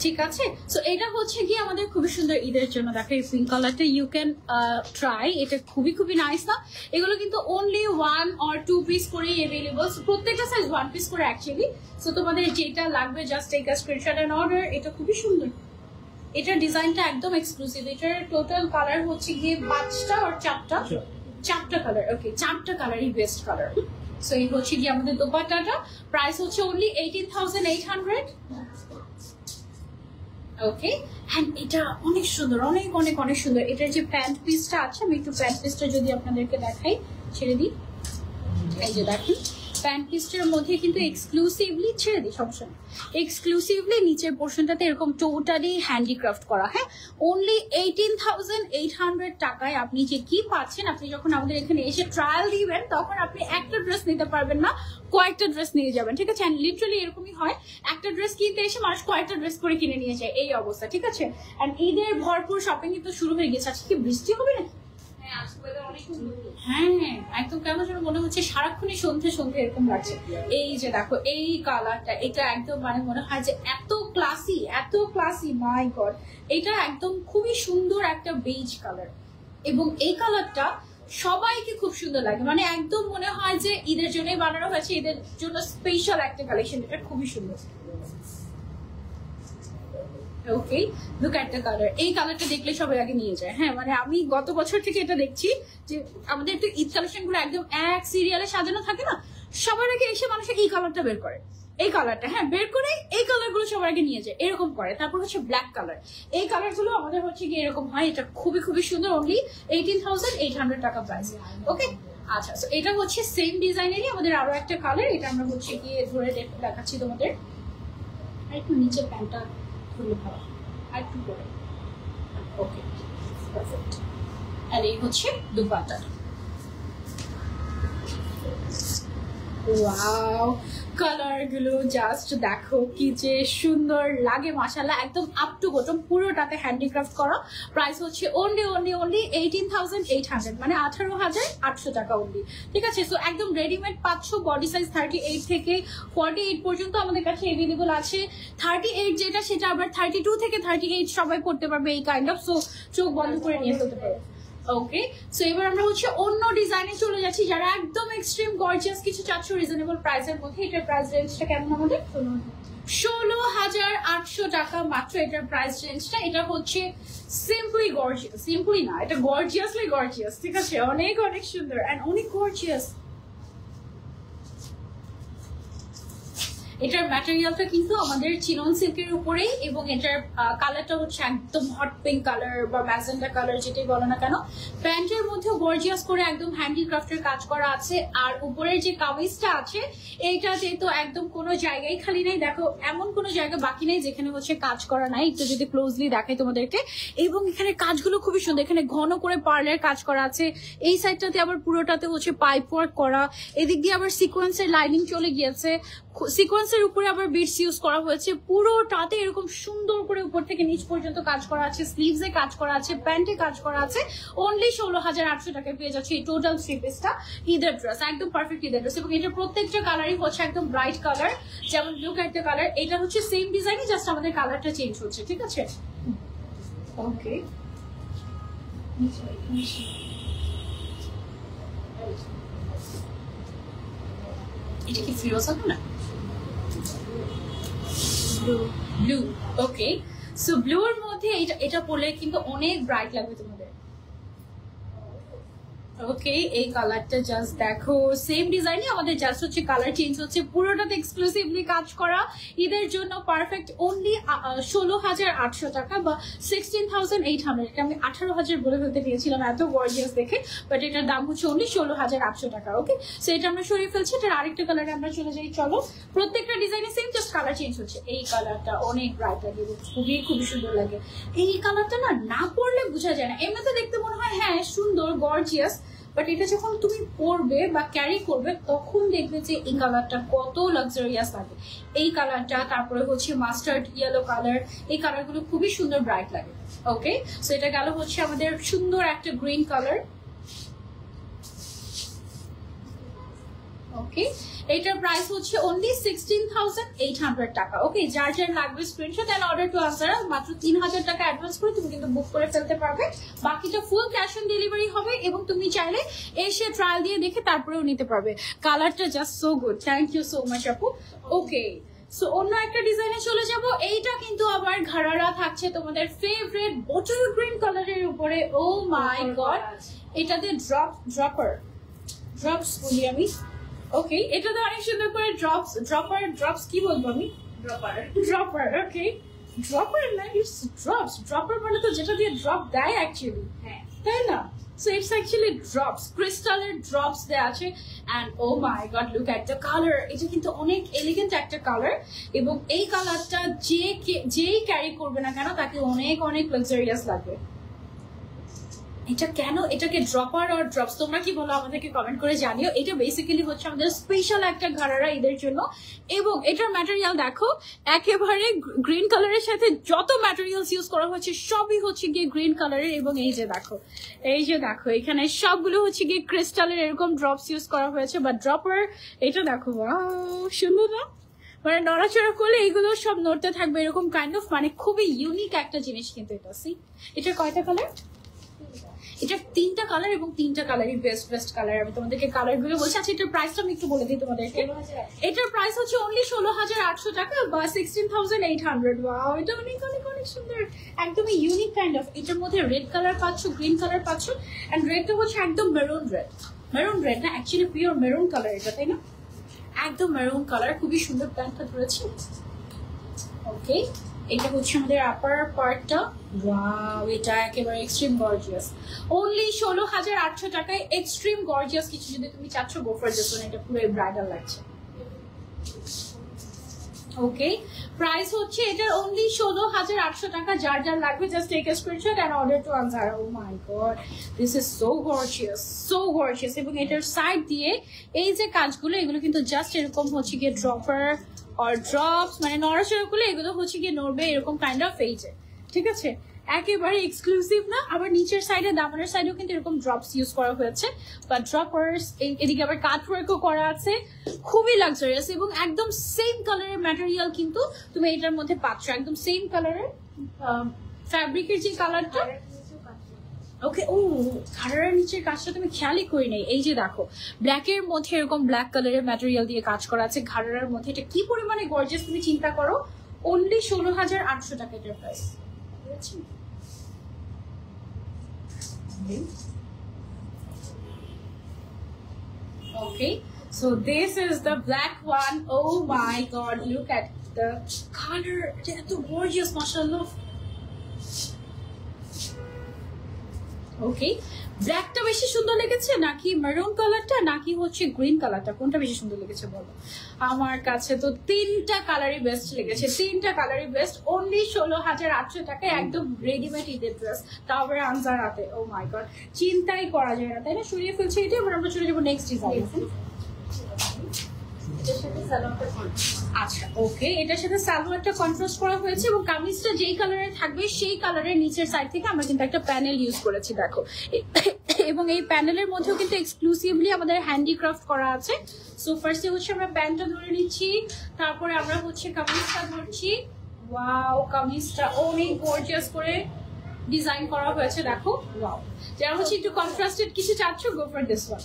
ঠিক আছে, সো এটা হচ্ছে কি আমাদের খুবই সুন্দর ঈদের জন্য। দেখো এই পিঙ্ক কালারটা ইউ ক্যান ট্রাই, এটা খুবই খুবই নাইস না? এগুলো কিন্তু অনলি 1 or 2 পিস করে অ্যাভেলেবল, প্রত্যেকটা সাইজ 1 পিস করে অ্যাকচুয়ালি। সো তোমাদের যেটা লাগবে just take a screenshot and order. এটা খুবই সুন্দর, এটার ডিজাইনটা একদম এক্সক্লুসিভ। এটার টোটাল কালার হচ্ছে গিয়ে 5টা আর 4টা কালার। ওকে, 4টা কালারই বেস্ট কালার। সো এই হচ্ছে গিয়ে আমাদের দোপাট্টাটা। প্রাইস হচ্ছে অনলি 18,800। ওকে, এন্ড এটা অনেক সুন্দর, অনেক অনেক অনেক সুন্দর। এটার যে প্যান্ট পিসটা আছে, আমি একটু প্যান্ট পিসটা যদি আপনাদেরকে দেখাই, ছেড়ে দিই। এই যে দেখেন প্যান্ট পিসটার মধ্যে কিন্তু এক্সক্লুসিভলি ছেড়ে দিই সমস্যা নেই, এক্সক্লুসিভলি নিচের পোর্শনটাতে এরকম টোটালি হ্যান্ডিক্রাফট করা। হ্যাঁ, অনলি 18,800 টাকায় আপনি যে কি পাচ্ছেন, আপনি যখন আমাদের এখানে এসে ট্রায়াল দিবেন তখন আপনি একটা ড্রেস নিতে পারবেন না, কয়েকটা ড্রেস নিয়ে যাবেন। ঠিক আছে, লিটারালি এরকমই হয়, একটা ড্রেস কিনতে এসে মানুষ কয়েকটা ড্রেস করে কিনে নিয়ে যায়, এই অবস্থা। ঠিক আছে, আর ঈদের ভরপুর শপিং কিন্তু শুরু হয়ে গেছে। আজকে কি বৃষ্টি হবে না? হ্যাঁ একদম কেমন যেন মনে হচ্ছে সারাক্ষণই সন্ধ্যে সন্ধ্যে এরকম লাগছে। এই যে দেখো এই কালারটা, এটা একদম মানে মনে হয় যে এত ক্লাসি, মাই গড, এটা একদম খুবই সুন্দর একটা বেজ কালার, এবং এই কালারটা সবাইকে খুব সুন্দর লাগে, মানে একদম মনে হয় যে ঈদের জন্যই বানানো হয়েছে, ঈদের জন্য স্পেশাল একটা কালেকশন, এটা খুবই সুন্দর। ওকে, লুক এট দ্য কালার, এই কালারটা দেখলে সবাই আগে নিয়ে যায়। হ্যাঁ, মানে আমি গত বছর থেকে এটা দেখছি যে আমাদের একটু ঈদ কালেকশন গুলো একদম এক সিরিয়ালে সাজানো থাকে না, সবার আগে এসে মানুষ এই কালারটা বের করে, এই কালারটা হ্যাঁ বের করে এই কালার গুলো সবার আগে নিয়ে যায়, এরকম করে। তারপর হচ্ছে ব্ল্যাক কালার, এই কালার গুলো আমাদের হচ্ছে গিয়ে এরকম হয়, এটা খুবই খুবই সুন্দর, অনলি 18,800 টাকা প্রাইস। ওকে, আচ্ছা, এটা হচ্ছে সেম ডিজাইনেরই আমাদের আরো একটা কালার, এটা আমরা হচ্ছে গিয়ে ধরে দেখাচ্ছি তোমাদের। আর একটু নিচে প্যান্টটা খুলে ভালো, আর একটু করে। ওকে, পারফেক্ট। আর এই হচ্ছে দুপাট্টা। ওয়াও, কালার গুলো জাস্ট দেখো কি যে সুন্দর লাগে, মাশাআল্লাহ, একদম আপ টু বটম পুরোটাতে হ্যান্ডিক্রাফট করা। প্রাইস হচ্ছে অনলি 18,800, মানে 18,800 টাকা অনলি। ঠিক আছে, সো একদম রেডিমেড পাচ্ছ, বডি সাইজ 38 থেকে 48 পর্যন্ত আমাদের কাছে এভেলেবল আছে। 38 যেটা, সেটা আবার 32 থেকে 38 সবাই পড়তে পারবে, এই কাইন্ড অফ, সো চোখ বন্ধ করে নিয়ে ফেলতে পারবে। ওকে, সো এবার আমরা হচ্ছে অন্য ডিজাইনে চলে যাচ্ছি, যারা একদম এক্সট্রিম গর্জিয়াস কিছু চাচ্ছ রিজনেবল প্রাইসের মধ্যে। এটার প্রাইস রেঞ্জটা কেমন আমাদের? 16,800 টাকা মাত্র এটার প্রাইস রেঞ্জটা। এটা হচ্ছে সিম্পলি গর্জিয়াস, সিম্পলি না, এটা গর্জিয়াসলি গর্জিয়াস। ঠিক আছে, অনেক অনেক সুন্দর এন্ড অনেক গর্জিয়াস। এটার ম্যাটেরিয়ালটা কিন্তু আমাদের চিনন সিল্কের উপরেই, এবং এটার কালারটা হচ্ছে একদম হট পিঙ্ক কালার বা ম্যাজেন্ডা কালার, যেটাই বলো না কেন। প্যান্টের মধ্যে গর্জিয়াস করে একদম হ্যান্ডিক্রাফটের কাজ করা আছে, আর উপরের যে কামিজটা আছে এইটাতে তো একদম কোনো জায়গায় খালি নেই, দেখো এমন কোনো জায়গা বাকি নেই যেখানে হচ্ছে কাজ করা নাই। একটু যদি ক্লোজলি দেখাই তোমাদেরকে, এবং এখানে কাজগুলো খুবই সুন্দর, এখানে ঘন করে পার্লের কাজ করা আছে, এই সাইডটাতে আবার পুরোটাতে হচ্ছে পাইপ ওয়ার্ক করা, এদিক দিয়ে আবার সিকোয়েন্সের লাইনিং চলে গিয়েছে, সিকোয়েন্সের উপরে আবার বিটস ইউজ করা হয়েছে, পুরোটাতে এরকম সুন্দর করে উপর থেকে নিচ পর্যন্ত কাজ করা আছে, স্লিভসে কাজ করা আছে, প্যান্টে কাজ করা আছে। অনলি 16,800 টাকায় পেয়ে যাচ্ছে এই টোটাল থ্রি পিসটা ঈদের ড্রেস, একদম পারফেক্ট ঈদের ড্রেস। এবং এটা প্রত্যেকটা কালারই হচ্ছে একদম ব্রাইট কালার, যেমন ব্লু একটা কালার, এটা হচ্ছে সেম ডিজাইনই, জাস্ট আমাদের কালারটা চেঞ্জ হচ্ছে। ঠিক আছে, ওকে, এটা কি ফিরোজা না? ব্লু, ওকে, সো ব্লুর মধ্যে এটা পরলে কিন্তু অনেক ব্রাইট লাগবে তোমাদের। ওকে, এই কালারটা জাস্ট দেখো, সেম ডিজাইনই, আমাদের জাস্ট হচ্ছে কালার চেঞ্জ হচ্ছে, পুরোটাতে এক্সক্লুসিভলি কাজ করা, ঈদের জন্য পারফেক্ট। অনলি 16,800 টাকা বা 16,800, এটা আমি 18,000 বলে ফেলতে নিয়েছিলাম এত গর্জিয়াস দেখে, বাট এটার দাম হচ্ছে অনলি 16,800 টাকা। ওকে, সো এটা আমরা সরিয়ে ফেলছি, এটার আরেকটা কালারে আমরা চলে যাই। চলো, প্রত্যেকটা ডিজাইনে সেম, জাস্ট কালার চেঞ্জ হচ্ছে। এই কালারটা অনেক ব্রাইট লাগে, খুবই খুবই সুন্দর লাগে। এই কালারটা না পরলে বোঝা যায় না, এমনিতে দেখতে মনে হয় হ্যাঁ সুন্দর গর্জিয়াস, বাট এটা যখন তুমি পরবে বা ক্যারি করবে তখন দেখবে যে এই কালারটা কত লাক্সারিয়াস লাগে। এই কালারটা, তারপরে হচ্ছে মাস্টার্ড ইয়েলো কালার, এই কালারগুলো খুবই সুন্দর ব্রাইট লাগে। ওকে, সো এটা গেল হচ্ছে আমাদের সুন্দর একটা গ্রিন কালার। ওকে, এটার প্রাইস হচ্ছে অনলি 16,800 টাকা। ওকে, যার যার লাগবে screenshot and order to answer, মাত্র 3,000 টাকা অ্যাডভান্স করে তুমি কিন্তু বুক করে ফেলতে পারবে, বাকিটা ফুল ক্যাশ অন ডেলিভারি হবে, এবং তুমি চাইলে এসে ট্রায়াল দিয়ে দেখে তারপরেও নিতে পারবে। কালারটা just so good, thank you so much আপু। ওকে, সো অন্য একটা ডিজাইনে চলে যাব। এইটা কিন্তু আবার ঘাড়ারা থাকছে তোমাদের ফেভারিট বটল গ্রিন কালারের উপরে। ও মাই গড, এটাতে ড্রপস বলি আমি। ওকে, এটা তো অনেক সুন্দর করে ড্রপস কি বলবো আমি? ড্রপার। ওকে, ড্রপার না, ইটস ড্রপস। ড্রপার মানে তো যেটা দিয়ে ড্রপ দেয় অ্যাকচুয়ালি, হ্যাঁ তাই না? So it's actually drops, crystal drops দেয়া আছে and oh my god look at the color, এটা কিন্তু অনেক এলিগেন্ট একটা কালার এবং এই কালারটা যেই ক্যারি করবে না কেন তাকে অনেক অনেক লাক্সারিয়াস লাগবে। এটা কেন এটাকে ড্রপার আর ড্রপস তোমরা কি বলো আমাদেরকে কমেন্ট করে জানিও। এটা বেসিক্যালি হচ্ছে আমাদের স্পেশাল একটা ঘাড়ারা ঈদের জন্য এবং এটার ম্যাটেরিয়াল দেখো একেবারে গ্রিন কালারের সাথে যত ম্যাটেরিয়ালস ইউজ করা হচ্ছে সবই হচ্ছে গিয়ে গ্রিন কালারের এবং এই যে দেখো এখানে সবগুলো হচ্ছে গিয়ে ক্রিস্টালের এরকম ড্রপস ইউজ করা হয়েছে বা ড্রপার। এটা দেখো সুন্দর না, মানে নড়াচড়া করলে এগুলো সব নড়তে থাকবে এরকম কাইন্ড অফ, মানে খুবই ইউনিক একটা জিনিস কিন্তু এটা। সি এটা কয়টা কালার, এটা 3টা কালার এবং 3টা কালারই বেস্ট কালার। আমি তোমাদেরকে কালার গুলো বলছি। আচ্ছা এটার প্রাইসটা আমি একটু বলে দিই তোমাদেরকে। এটার প্রাইস হচ্ছে অনলি 16,800 টাকা বা 16,800। ওয়াও এটা অনেক অনেক অনেক সুন্দর, একদমই ইউনিক কাইন্ড অফ। এটার মধ্যে রেড কালার পাচ্ছ, গ্রিন কালার পাচ্ছ এন্ড রেডটা হচ্ছে একদম মেরুন রেড না, অ্যাকচুয়ালি পিওর মেরুন কালার এটা, তাই না? একদম মেরুন কালার, খুবই সুন্দর প্যান্টটা ধরেছি। ওকে এটা হচ্ছে আমাদের আপার পার্টটা। ওয়াও এটা একেবারে এক্সট্রিম গর্জিয়াস, অনলি 16,800 টাকায় এক্সট্রিম গর্জিয়াস কিছু যদি তুমি চাচ্ছ গো ফর দিস ওয়ান। এটা পুরো ব্রাইডাল লাগছে। ওকে প্রাইস হচ্ছে এটার অনলি 16,800 টাকা। যার যার লাগবে just take a screenshot and order to Anjara. Oh my god this is so gorgeous এবং এটার সাইড দিয়ে এই যে কাজগুলো এগুলো কিন্তু জাস্ট এরকম হচ্ছে গিয়ে ড্রপার আর ড্রপস, মানে নড়াচড়া করলে এগুলো হচ্ছে গিয়ে নড়বে এরকম কাইন্ড অফ এইজে, ঠিক আছে? একেবারে এক্সক্লুসিভ না। আবার নিচের সাইডে দামানের সাইডেও কিন্তু এরকম ড্রপস ইউজ করা হয়েছে বা ড্রপার্স, এদিকে আবার কাট ওয়ার্কও করা আছে, খুবই লাক্সারিয়াস এবং একদম সেম কালারের ম্যাটেরিয়াল কিন্তু তুমি এটার মধ্যে পাচ্ছ, একদম সেম কালারের ফ্যাব্রিকের যে কালারটা। ওকে ঘাড়ার নিচের কাজটা তুমি খেয়ালই করি নাই। এই যে দেখো ব্ল্যাকের মধ্যে এরকম ব্ল্যাক কালারের ম্যাটেরিয়াল দিয়ে কাজ করা আছে ঘাড়ার মধ্যে। এটা কি পরিমাণে গর্জিয়াস তুমি চিন্তা করো। অনলি 16,800 টাকা এটার price. Okay, so this is the black one. Oh my god, look at the color. It's so gorgeous, mashallah. ওকে ব্ল্যাকটা বেশি সুন্দর লেগেছে নাকি মেরুন কালারটা নাকি হচ্ছে গ্রিন কালারটা, কোনটা বেশি সুন্দর লেগেছে বলো? আমার কাছে তো 3টা কালারই বেস্ট লেগেছে, 3টা কালারই বেস্ট। অনলি 16,800 টাকায় একদম রেডিমেড ঈদের ড্রেস, তাও আবার আনজারাতে। ও মাই গড চিন্তাই করা যায় না, তাই না? সরিয়ে ফেলছে এটা, এবার আমরা চলে যাবো নেক্সট ডিজাইন। আচ্ছা ওকে এটার সাথে সালোয়ারটা কন্ট্রাস্ট করা হয়েছে এবং কামিজটা যেই কালারে থাকবে সেই কালারের নিচের সাইড থেকে আমরা কিন্তু একটা প্যানেল ইউজ করেছি দেখো, এবং এই প্যানেলের মধ্যেও কিন্তু এক্সক্লুসিভলি আমাদের হ্যান্ডিক্রাফট করা আছে। সো ফার্স্টে হচ্ছে আমরা প্যান্টটা ধরে নিচ্ছি, তারপরে আমরা হচ্ছে কামিজটা ধরছি। ওয়াও কামিজটা অনেক গর্জিয়াস করে ডিজাইন করা হয়েছে দেখো। ওয়াও যারা হচ্ছে একটু কন্ট্রাস্টেড কিছু চাচ্ছ গো ফর দিস ওয়ান।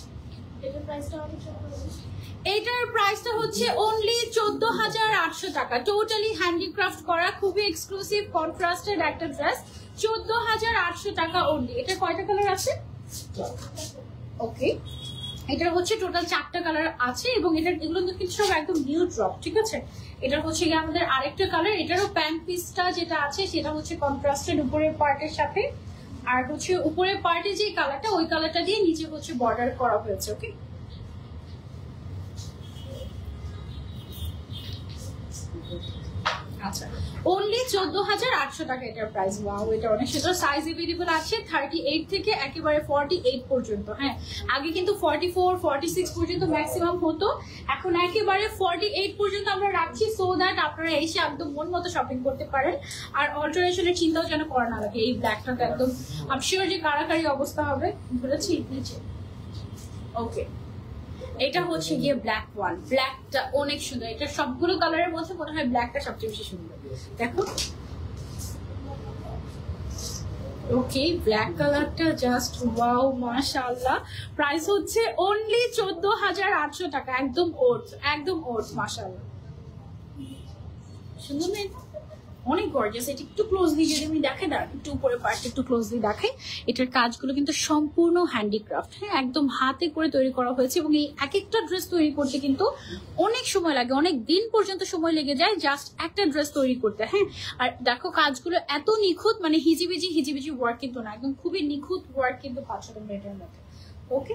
এটার প্রাইসটা হচ্ছে অনলি 14,800 টাকা। টোটালি হ্যান্ডিক্রাফট করা খুবই এক্সক্লুসিভ কন্ট্রাস্টেড একটা ড্রেস, 14,800 টাকা অনলি। এটা কয়টা কালার আছে? ওকে এটার হচ্ছে টোটাল 4টা কালার আছে এবং এগুলো কিন্তু সব একদম নিউ ড্রপ, ঠিক আছে? এটার হচ্ছে গিয়ে আমাদের আরেকটা কালার, এটারও প্যান্ট পিসটা যেটা আছে সেটা হচ্ছে কন্ট্রাস্টেড উপরের পার্টের সাথে, আর হচ্ছে উপরের পার্টে যে কালারটা ওই কালারটা দিয়ে নিচে হচ্ছে বর্ডার করা হয়েছে। ওকে আচ্ছা অনলি 14,800 টাকা এটার প্রাইস। ওয়াও এটা অনেক সুন্দর। সাইজ এভেলেবল আছে 38 থেকে একেবারে 48 পর্যন্ত। হ্যাঁ আগে কিন্তু 44, 46 পর্যন্ত ম্যাক্সিমাম হতো, এখন একেবারে 48 পর্যন্ত আমরা রাখছি, সো দ্যাট আপনারা এসে একদম মন মতো শপিং করতে পারেন আর অল্টারেশনের চিন্তাও যেন করা না লাগে। এই ব্ল্যাকটা তো একদম আই এম শিওর যে কারাকারি অবস্থা হবে। ধরেছি নিচে। ওকে এটা হচ্ছে গিয়ে ব্ল্যাক ওয়ান, ব্ল্যাকটা অনেক সুন্দর। এটা সবগুলো কালারের মধ্যে মনে হয় ব্ল্যাকটা সবচেয়ে বেশি সুন্দর দেখো। ওকে ব্ল্যাক কালারটা জাস্ট ওয়াও মাশাআল্লাহ। প্রাইস হচ্ছে অনলি 14,800 টাকা। একদম ওট মাশাআল্লাহ সুন্দর না? অনেক গর্জিয়াস। এটা একটু ক্লোজলি যদি আমি দেখে না, একটু উপরে পার্ট একটু ক্লোজলি দেখাই, এটার কাজগুলো কিন্তু সম্পূর্ণ হ্যান্ডিক্রাফট, হ্যাঁ, একদম হাতে করে তৈরি করা হয়েছে। এবং এই এক একটা ড্রেস তৈরি করতে কিন্তু অনেক সময় লাগে, অনেক দিন পর্যন্ত সময় লেগে যায় জাস্ট একটা ড্রেস তৈরি করতে, হ্যাঁ। আর দেখো কাজগুলো এত নিখুঁত, মানে হিজিবিজি ওয়ার্ক কিন্তু না, একদম খুবই নিখুঁত ওয়ার্ক কিন্তু পাচ্ছ তোমরা এটার মধ্যে। ওকে,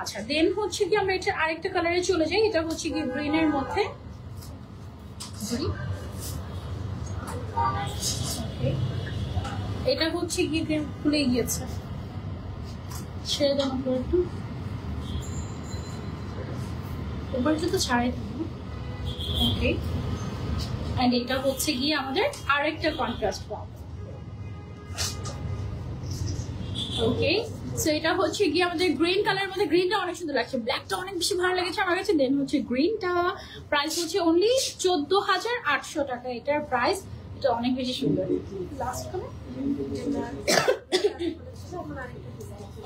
আচ্ছা, দেন হচ্ছে কি আমরা এটা আরেকটা কালারে চলে যাই। এটা হচ্ছে কি গ্রিনের মধ্যে, এটা হচ্ছে কি খুলে গিয়েছে, ছেড়ে দেন একটু, উপরটা তো ছাড়াই দেবো। ওকে, এন্ড এটা হচ্ছে গিয়ে আমাদের আরেকটা কন্ট্রাস্ট পাবো। ওকে, সো এটা হচ্ছে গিয়ে আমাদের গ্রিন কালারের মধ্যে, গ্রিনটা অনেক সুন্দর লাগছে, ব্ল্যাকটা অনেক বেশি ভালো লেগেছে আমার কাছে। দেন হচ্ছে গ্রিনটা, প্রাইস হচ্ছে অনলি 14,800 টাকা এটার প্রাইস। এটা অনেক বেশি সুন্দর। লাস্ট কালার,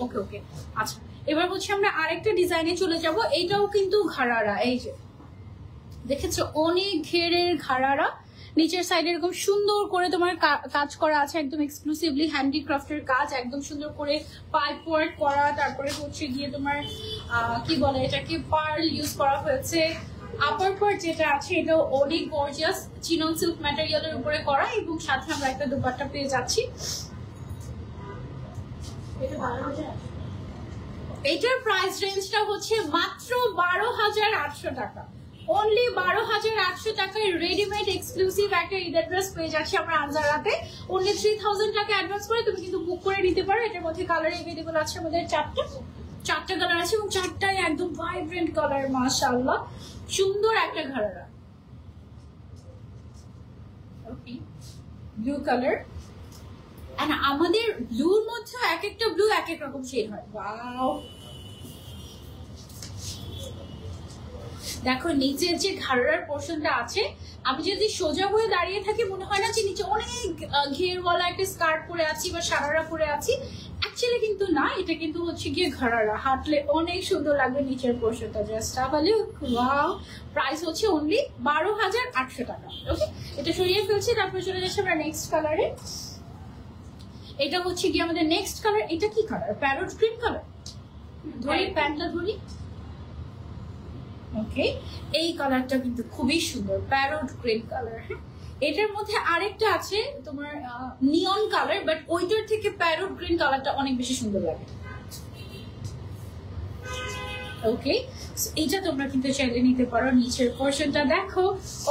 ওকে ওকে, আচ্ছা, এবার হচ্ছে আমরা আরেকটা ডিজাইনে চলে যাব। এইটাও কিন্তু ঘাড়ারা, এই যে দেখেছো অনেক ঘেরের ঘাড়ারা, নিচের সাইডে এরকম সুন্দর করে তোমার কাজ করা আছে, একদম এক্সক্লুসিভলি হ্যান্ডিক্রাফটের কাজ, একদম সুন্দর করে পাইপ ওয়ার্ক করা। তারপরে হচ্ছে গিয়ে তোমার কি বলে এটাকে, পার্ল ইউজ করা হয়েছে। আপার পার্ট যেটা আছে এটাও অনেক গর্জিয়াস, চিনন সিল্ক ম্যাটেরিয়ালের উপরে করা, এবং সাথে আমরা একটা দুপাট্টা পেয়ে যাচ্ছি। এটার প্রাইস রেঞ্জটা হচ্ছে মাত্র 12,800 টাকা, অনলি 12,800 টাকায় রেডিমেড এক্সক্লুসিভ একটা ঈদের ড্রেস পেয়ে যাচ্ছি আমরা আনজারাতে। অনলি 3,000 টাকা অ্যাডভান্স করে তুমি কিন্তু বুক করে নিতে পারো। এটার মধ্যে কালার এভেলেবল আছে আমাদের চারটা কালার আছে, এবং চারটাই একদম ভাইব্রেন্ট কালার, মাশাআল্লাহ, সুন্দর একটা ঘাড়া। ওকে, ব্লু কালার, আর আমাদের ব্লুর মধ্যে এক একটা ব্লু এক এক রকম শেড হয়। ওয়াও, দেখো নিচের যে ঘাড়ার পোর্শনটা আছে, আমি যদি সোজা হয়ে দাঁড়িয়ে থাকি মনে হয় না যে নিচে অনেক ঘেরওয়ালা একটা স্কার্ট পরে আছি বা সারারা পরে আছি, অ্যাকচুয়ালি কিন্তু না, এটা কিন্তু হচ্ছে গিয়ে ঘাড়ারা, হাঁটলে অনেক সুন্দর লাগবে নিচের পোর্শনটা। জাস্ট ওয়াও, প্রাইস হচ্ছে অনলি 12,800 টাকা। ওকে, এটা সরিয়ে ফেলছি, তারপরে চলে যাচ্ছে আমরা নেক্সট কালারে। এটা হচ্ছে গিয়ে আমাদের নেক্সট কালার। এটা কি কালার? Parrot green colour. ধরি প্যান্টটা ধরি। ওকে, এই কালারটা কিন্তু খুবই সুন্দর, প্যারট গ্রিন কালার। হ্যাঁ, এটার মধ্যে আরেকটা আছে তোমার নিয়ন কালার, বাট ওইটার থেকে প্যারট গ্রিন কালারটা অনেক বেশি সুন্দর লাগে। ওকে, এটা তোমরা কিন্তু চাইলে নিতে পারো। নিচের পোর্শনটা দেখো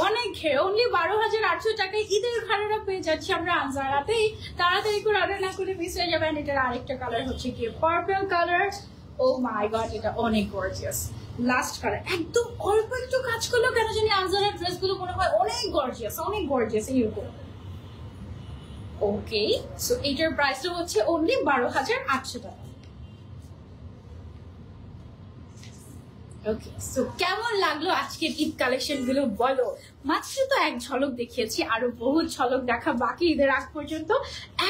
অনেক ঘের, অনলি 12,800 টাকায় ঈদের ঘাড়ারা পেয়ে যাচ্ছি আমরা আনজারাতেই। তাড়াতাড়ি করে অর্ডার না করে মিস হয়ে যাবেন। এটার আরেকটা কালার হচ্ছে গিয়ে purple colour. O my god, এটা অনেক গর্জিয়াস। লাস্ট কালার, একদম অল্প একটু কাজ করলেও কেন জানি আনজারার ড্রেস গুলো মনে হয় অনেক গর্জিয়াস এরকম। ওকে, সো এটার প্রাইসটা হচ্ছে অনলি 12,800 টাকা। ওকে, সো কেমন লাগলো আজকের ঈদ কালেকশন গুলো বলো। মাত্র তো এক ঝলক দেখিয়েছি, আরো বহু ঝলক দেখা বাকি ঈদের আগ পর্যন্ত।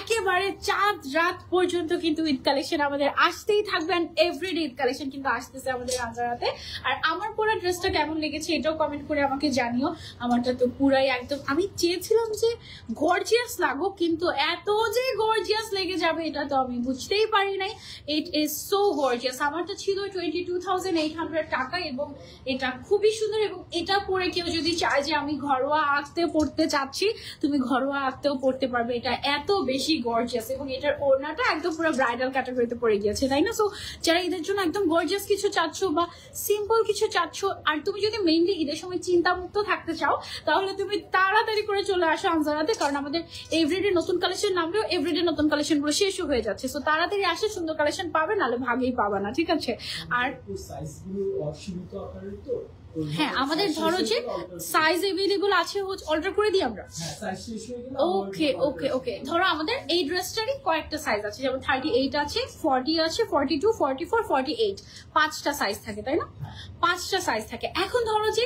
একেবারে চাঁদ রাত পর্যন্ত কিন্তু ঈদ কালেকশন আমাদের আসতেই থাকবেন। এভরিডে ঈদ কালেকশন কিন্তু আসতেছে আমাদের আনজারাতে। আর আমার পরা ড্রেসটা কেমন লেগেছে এটাও কমেন্ট করে আমাকে জানিও। আমারটা তো পুরাই একদম, আমি চেয়েছিলাম যে গর্জিয়াস লাগুক, কিন্তু এত যে গর্জিয়াস লেগে যাবে এটা তো আমি বুঝতেই পারি নাই। It is so gorgeous. আমারটা ছিল 22,800 টাকা, এবং এটা খুবই সুন্দর। এবং এটা পরে কেউ যদি চায় যে আমি ঘরোয়া আঁকতে পড়তে চাচ্ছি, তুমি ঘরোয়া আঁকতেও পড়তে পারবে। এটা এত বেশি গর্জিয়াস, এবং এটার ওড়নাটা একদম পুরো ব্রাইডাল ক্যাটাগরিতে পড়ে গিয়েছে, তাই না? সো যারা ঈদের জন্য একদম গর্জিয়াস কিছু চাচ্ছ বা সিম্পল কিছু চাচ্ছ, আর তুমি যদি মেইনলি ঈদের সময় চিন্তামুক্ত থাকতে চাও, তাহলে তুমি তাড়াতাড়ি করে চলে আসো আনজারাতে। কারণ আমাদের এভরিডে নতুন কালেকশন নামলেও এভরিডে নতুন কালেকশন গুলো শেষও হয়ে যাচ্ছে। সো তাড়াতাড়ি আসে, সুন্দর কালেকশন পাবে, নাহলে ভাগেই পাবা না, ঠিক আছে? আর হ্যাঁ, আমাদের ধরো যে সাইজ এভেলেবল আছে, অর্ডার করে দিই আমরা। ওকে ওকে ওকে, ধরো আমাদের এই ড্রেসটারই কয়েকটা সাইজ আছে, যেমন 38 আছে, 40 আছে, 42, 44, 48, 5টা সাইজ থাকে, তাই না? 5টা সাইজ থাকে। এখন ধরো যে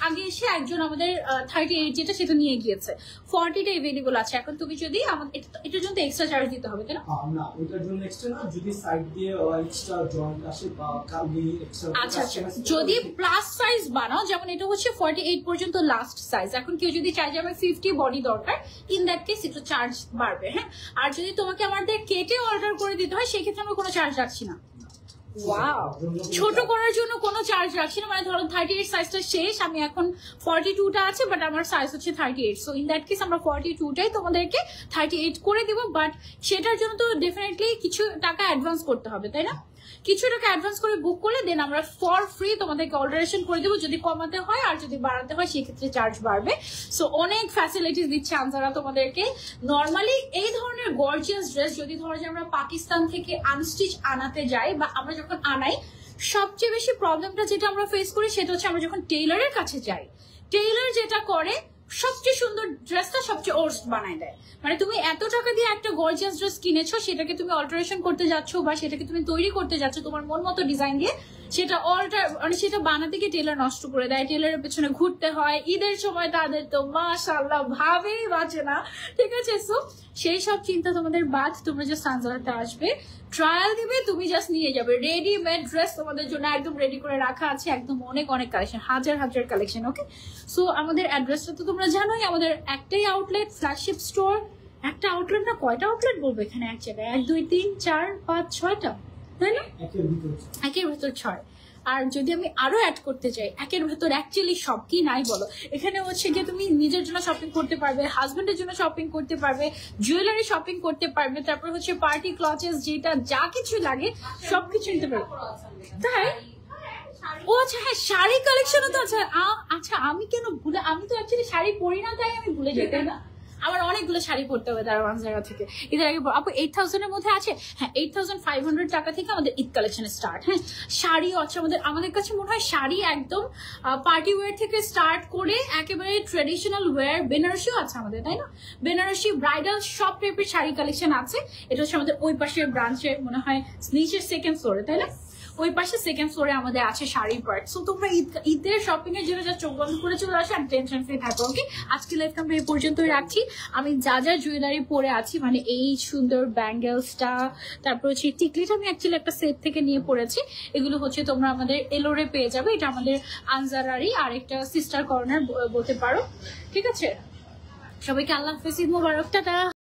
আগে এসে একজন আমাদের 38 যেটা সেটা নিয়ে গিয়েছে, 40টা এভেলেবল আছে। এখন তুমি যদি এটার জন্য এক্সট্রা চার্জ দিতে হবে, তাই না? না, এটার জন্য এক্সট্রা না, যদি সাইড দিয়ে এক্সট্রা জয়েন্ট আসে বা কালি এক্সট্রা। আচ্ছা, যদি প্লাস সাইজ সাইজ বানাও, যেমন এটা হচ্ছে 48 পর্যন্ত লাস্ট সাইজ। এখন কেউ যদি চায় যে আমার 50 বডি দরকার, ইন দ্যাট কেস একটু চার্জ বাড়বে। হ্যাঁ, আর যদি তোমাকে আমাদের কেটে অর্ডার করে দিতে হয় সেক্ষেত্রে আমরা কোনো চার্জ রাখছি না। ওয়াও, ছোট করার জন্য কোনো চার্জ রাখছি না। মানে ধরো 38 সাইজটা শেষ, আমি এখন 42টা আছে, বাট আমার সাইজ হচ্ছে 38, সো ইন দ্যাট কেস আমরা 42টাই তোমাদেরকে 38 করে দিব। বাট সেটার জন্য তো ডেফিনেটলি কিছু টাকা অ্যাডভান্স করতে হবে, তাই না? কিছু টাকা অ্যাডভান্স করে বুক করলে দেন আমরা ফর ফ্রি তোমাদেরকে অল্টারেশন করে দেবো, যদি কমাতে হয়, আর যদি বাড়াতে হয় সেক্ষেত্রে চার্জ বাড়বে। সো অনেক ফ্যাসিলিটিস দিচ্ছে আনজারা তোমাদেরকে। নর্মালি এই ধরনের গর্জিয়াস ড্রেস যদি ধরো যে আমরা পাকিস্তান থেকে আনস্টিচ আনাতে যাই, বা আমরা যখন আনাই, সবচেয়ে বেশি প্রবলেমটা যেটা আমরা ফেস করি সেটা হচ্ছে আমরা যখন টেইলারের কাছে যাই, টেইলার যেটা করে সবচেয়ে সুন্দর ড্রেসটা সবচেয়ে ওর্স্ট বানায় দেয়। মানে তুমি এত টাকা দিয়ে একটা গর্জিয়াস ড্রেস কিনেছো, সেটাকে তুমি অল্টারেশন করতে যাচ্ছ বা সেটাকে তুমি তৈরি করতে যাচ্ছ তোমার মন মতো ডিজাইন দিয়ে, সেটা মানে সেটা বানাতে গিয়ে টেলার নষ্ট করে দেয়, টেলারের পেছনে ঘুরতে হয়। ঈদের সময় তাদের তো মাশাআল্লাহ ভাবেই বাঁচে না, ঠিক আছে? সো সেই সব চিন্তা তোমাদের বাদ, তোমরা জাস্ট আনজারাতে আসবে, ট্রায়াল দিবে, তুমি জাস্ট নিয়ে যাবে। রেডিমেড ড্রেস তোমাদের জন্য একদম রেডি করে রাখা আছে, একদম অনেক অনেক কালেকশন, হাজার হাজার কালেকশন। ওকে, সো আমাদের অ্যাড্রেসটা তো তোমরা জানোই, আমাদের একটাই আউটলেট, ফ্ল্যাগশিপ স্টোর। একটা আউটলেট না, কয়টা আউটলেট বলবো এখানে? এক জায়গায় 1 2 3 4 5 6টা, তাই না? একের ভেতর 6। আর যদি আমি আরো অ্যাড করতে চাই, একের ভেতর অ্যাকচুয়ালি সব কি নাই বলো। এখানে হচ্ছে গিয়ে তুমি নিজের জন্য শপিং করতে পারবে, হাজবেন্ডের জন্য শপিং করতে পারবে, জুয়েলারি শপিং করতে পারবে, তারপর হচ্ছে পার্টি ক্লচেস, যেটা যা কিছু লাগে সবকিছু নিতে পারবে। তাই? ও আচ্ছা, হ্যাঁ, শাড়ি কালেকশনও তো আছে। আচ্ছা, আমি কেন ভুলে, আমি তো অ্যাকচুয়ালি শাড়ি পরি না, তাই আমি ভুলে যেতে না। আমার অনেকগুলো শাড়ি পরতে হবে দারোয়ান জায়গা থেকে। এদের আগে আপু 8000 এর মধ্যে আছে? হ্যাঁ, 8500 টাকা থেকে আমাদের ঈদ কালেকশন স্টার্ট। হ্যাঁ, শাড়িও আছে আমাদের কাছে। মনে হয় শাড়ি একদম পার্টি ওয়্যার থেকে স্টার্ট করে একেবারে ট্রেডিশনাল ওয়্যার, বেনারসিও আছে আমাদের, তাই না? বেনারসি ব্রাইডাল সব টাইপের শাড়ি কালেকশন আছে। এটা হচ্ছে আমাদের ওই পাশের ব্রাঞ্চে, মনে হয় নিচের 2nd ফ্লোরে, তাই না? ওই পাশে 2nd ফ্লোরে আমাদের আছে শাড়ি পার্ট। সো তোমরা ঈদের শপিং এর জন্য যা চোখ বন্ধ করে চলে আসো, আর টেনশন ফ্রি থাকো। ওকে, আজকে লাইফটা আমরা এই পর্যন্তই রাখছি। আমি যা যা জুয়েলারি পরে আছি, মানে এই সুন্দর ব্যাঙ্গেলসটা, তারপর হচ্ছে টিকলিটা আমি অ্যাকচুয়ালি একটা সেট থেকে নিয়ে পড়েছি, এগুলো হচ্ছে তোমরা আমাদের এলোরে পেয়ে যাবে। এটা আমাদের আনজারারই আরেকটা সিস্টার কর্নার বলতে পারো, ঠিক আছে? সবাইকে আল্লাহ হাফেজ, ঈদ মোবারক, টাটা।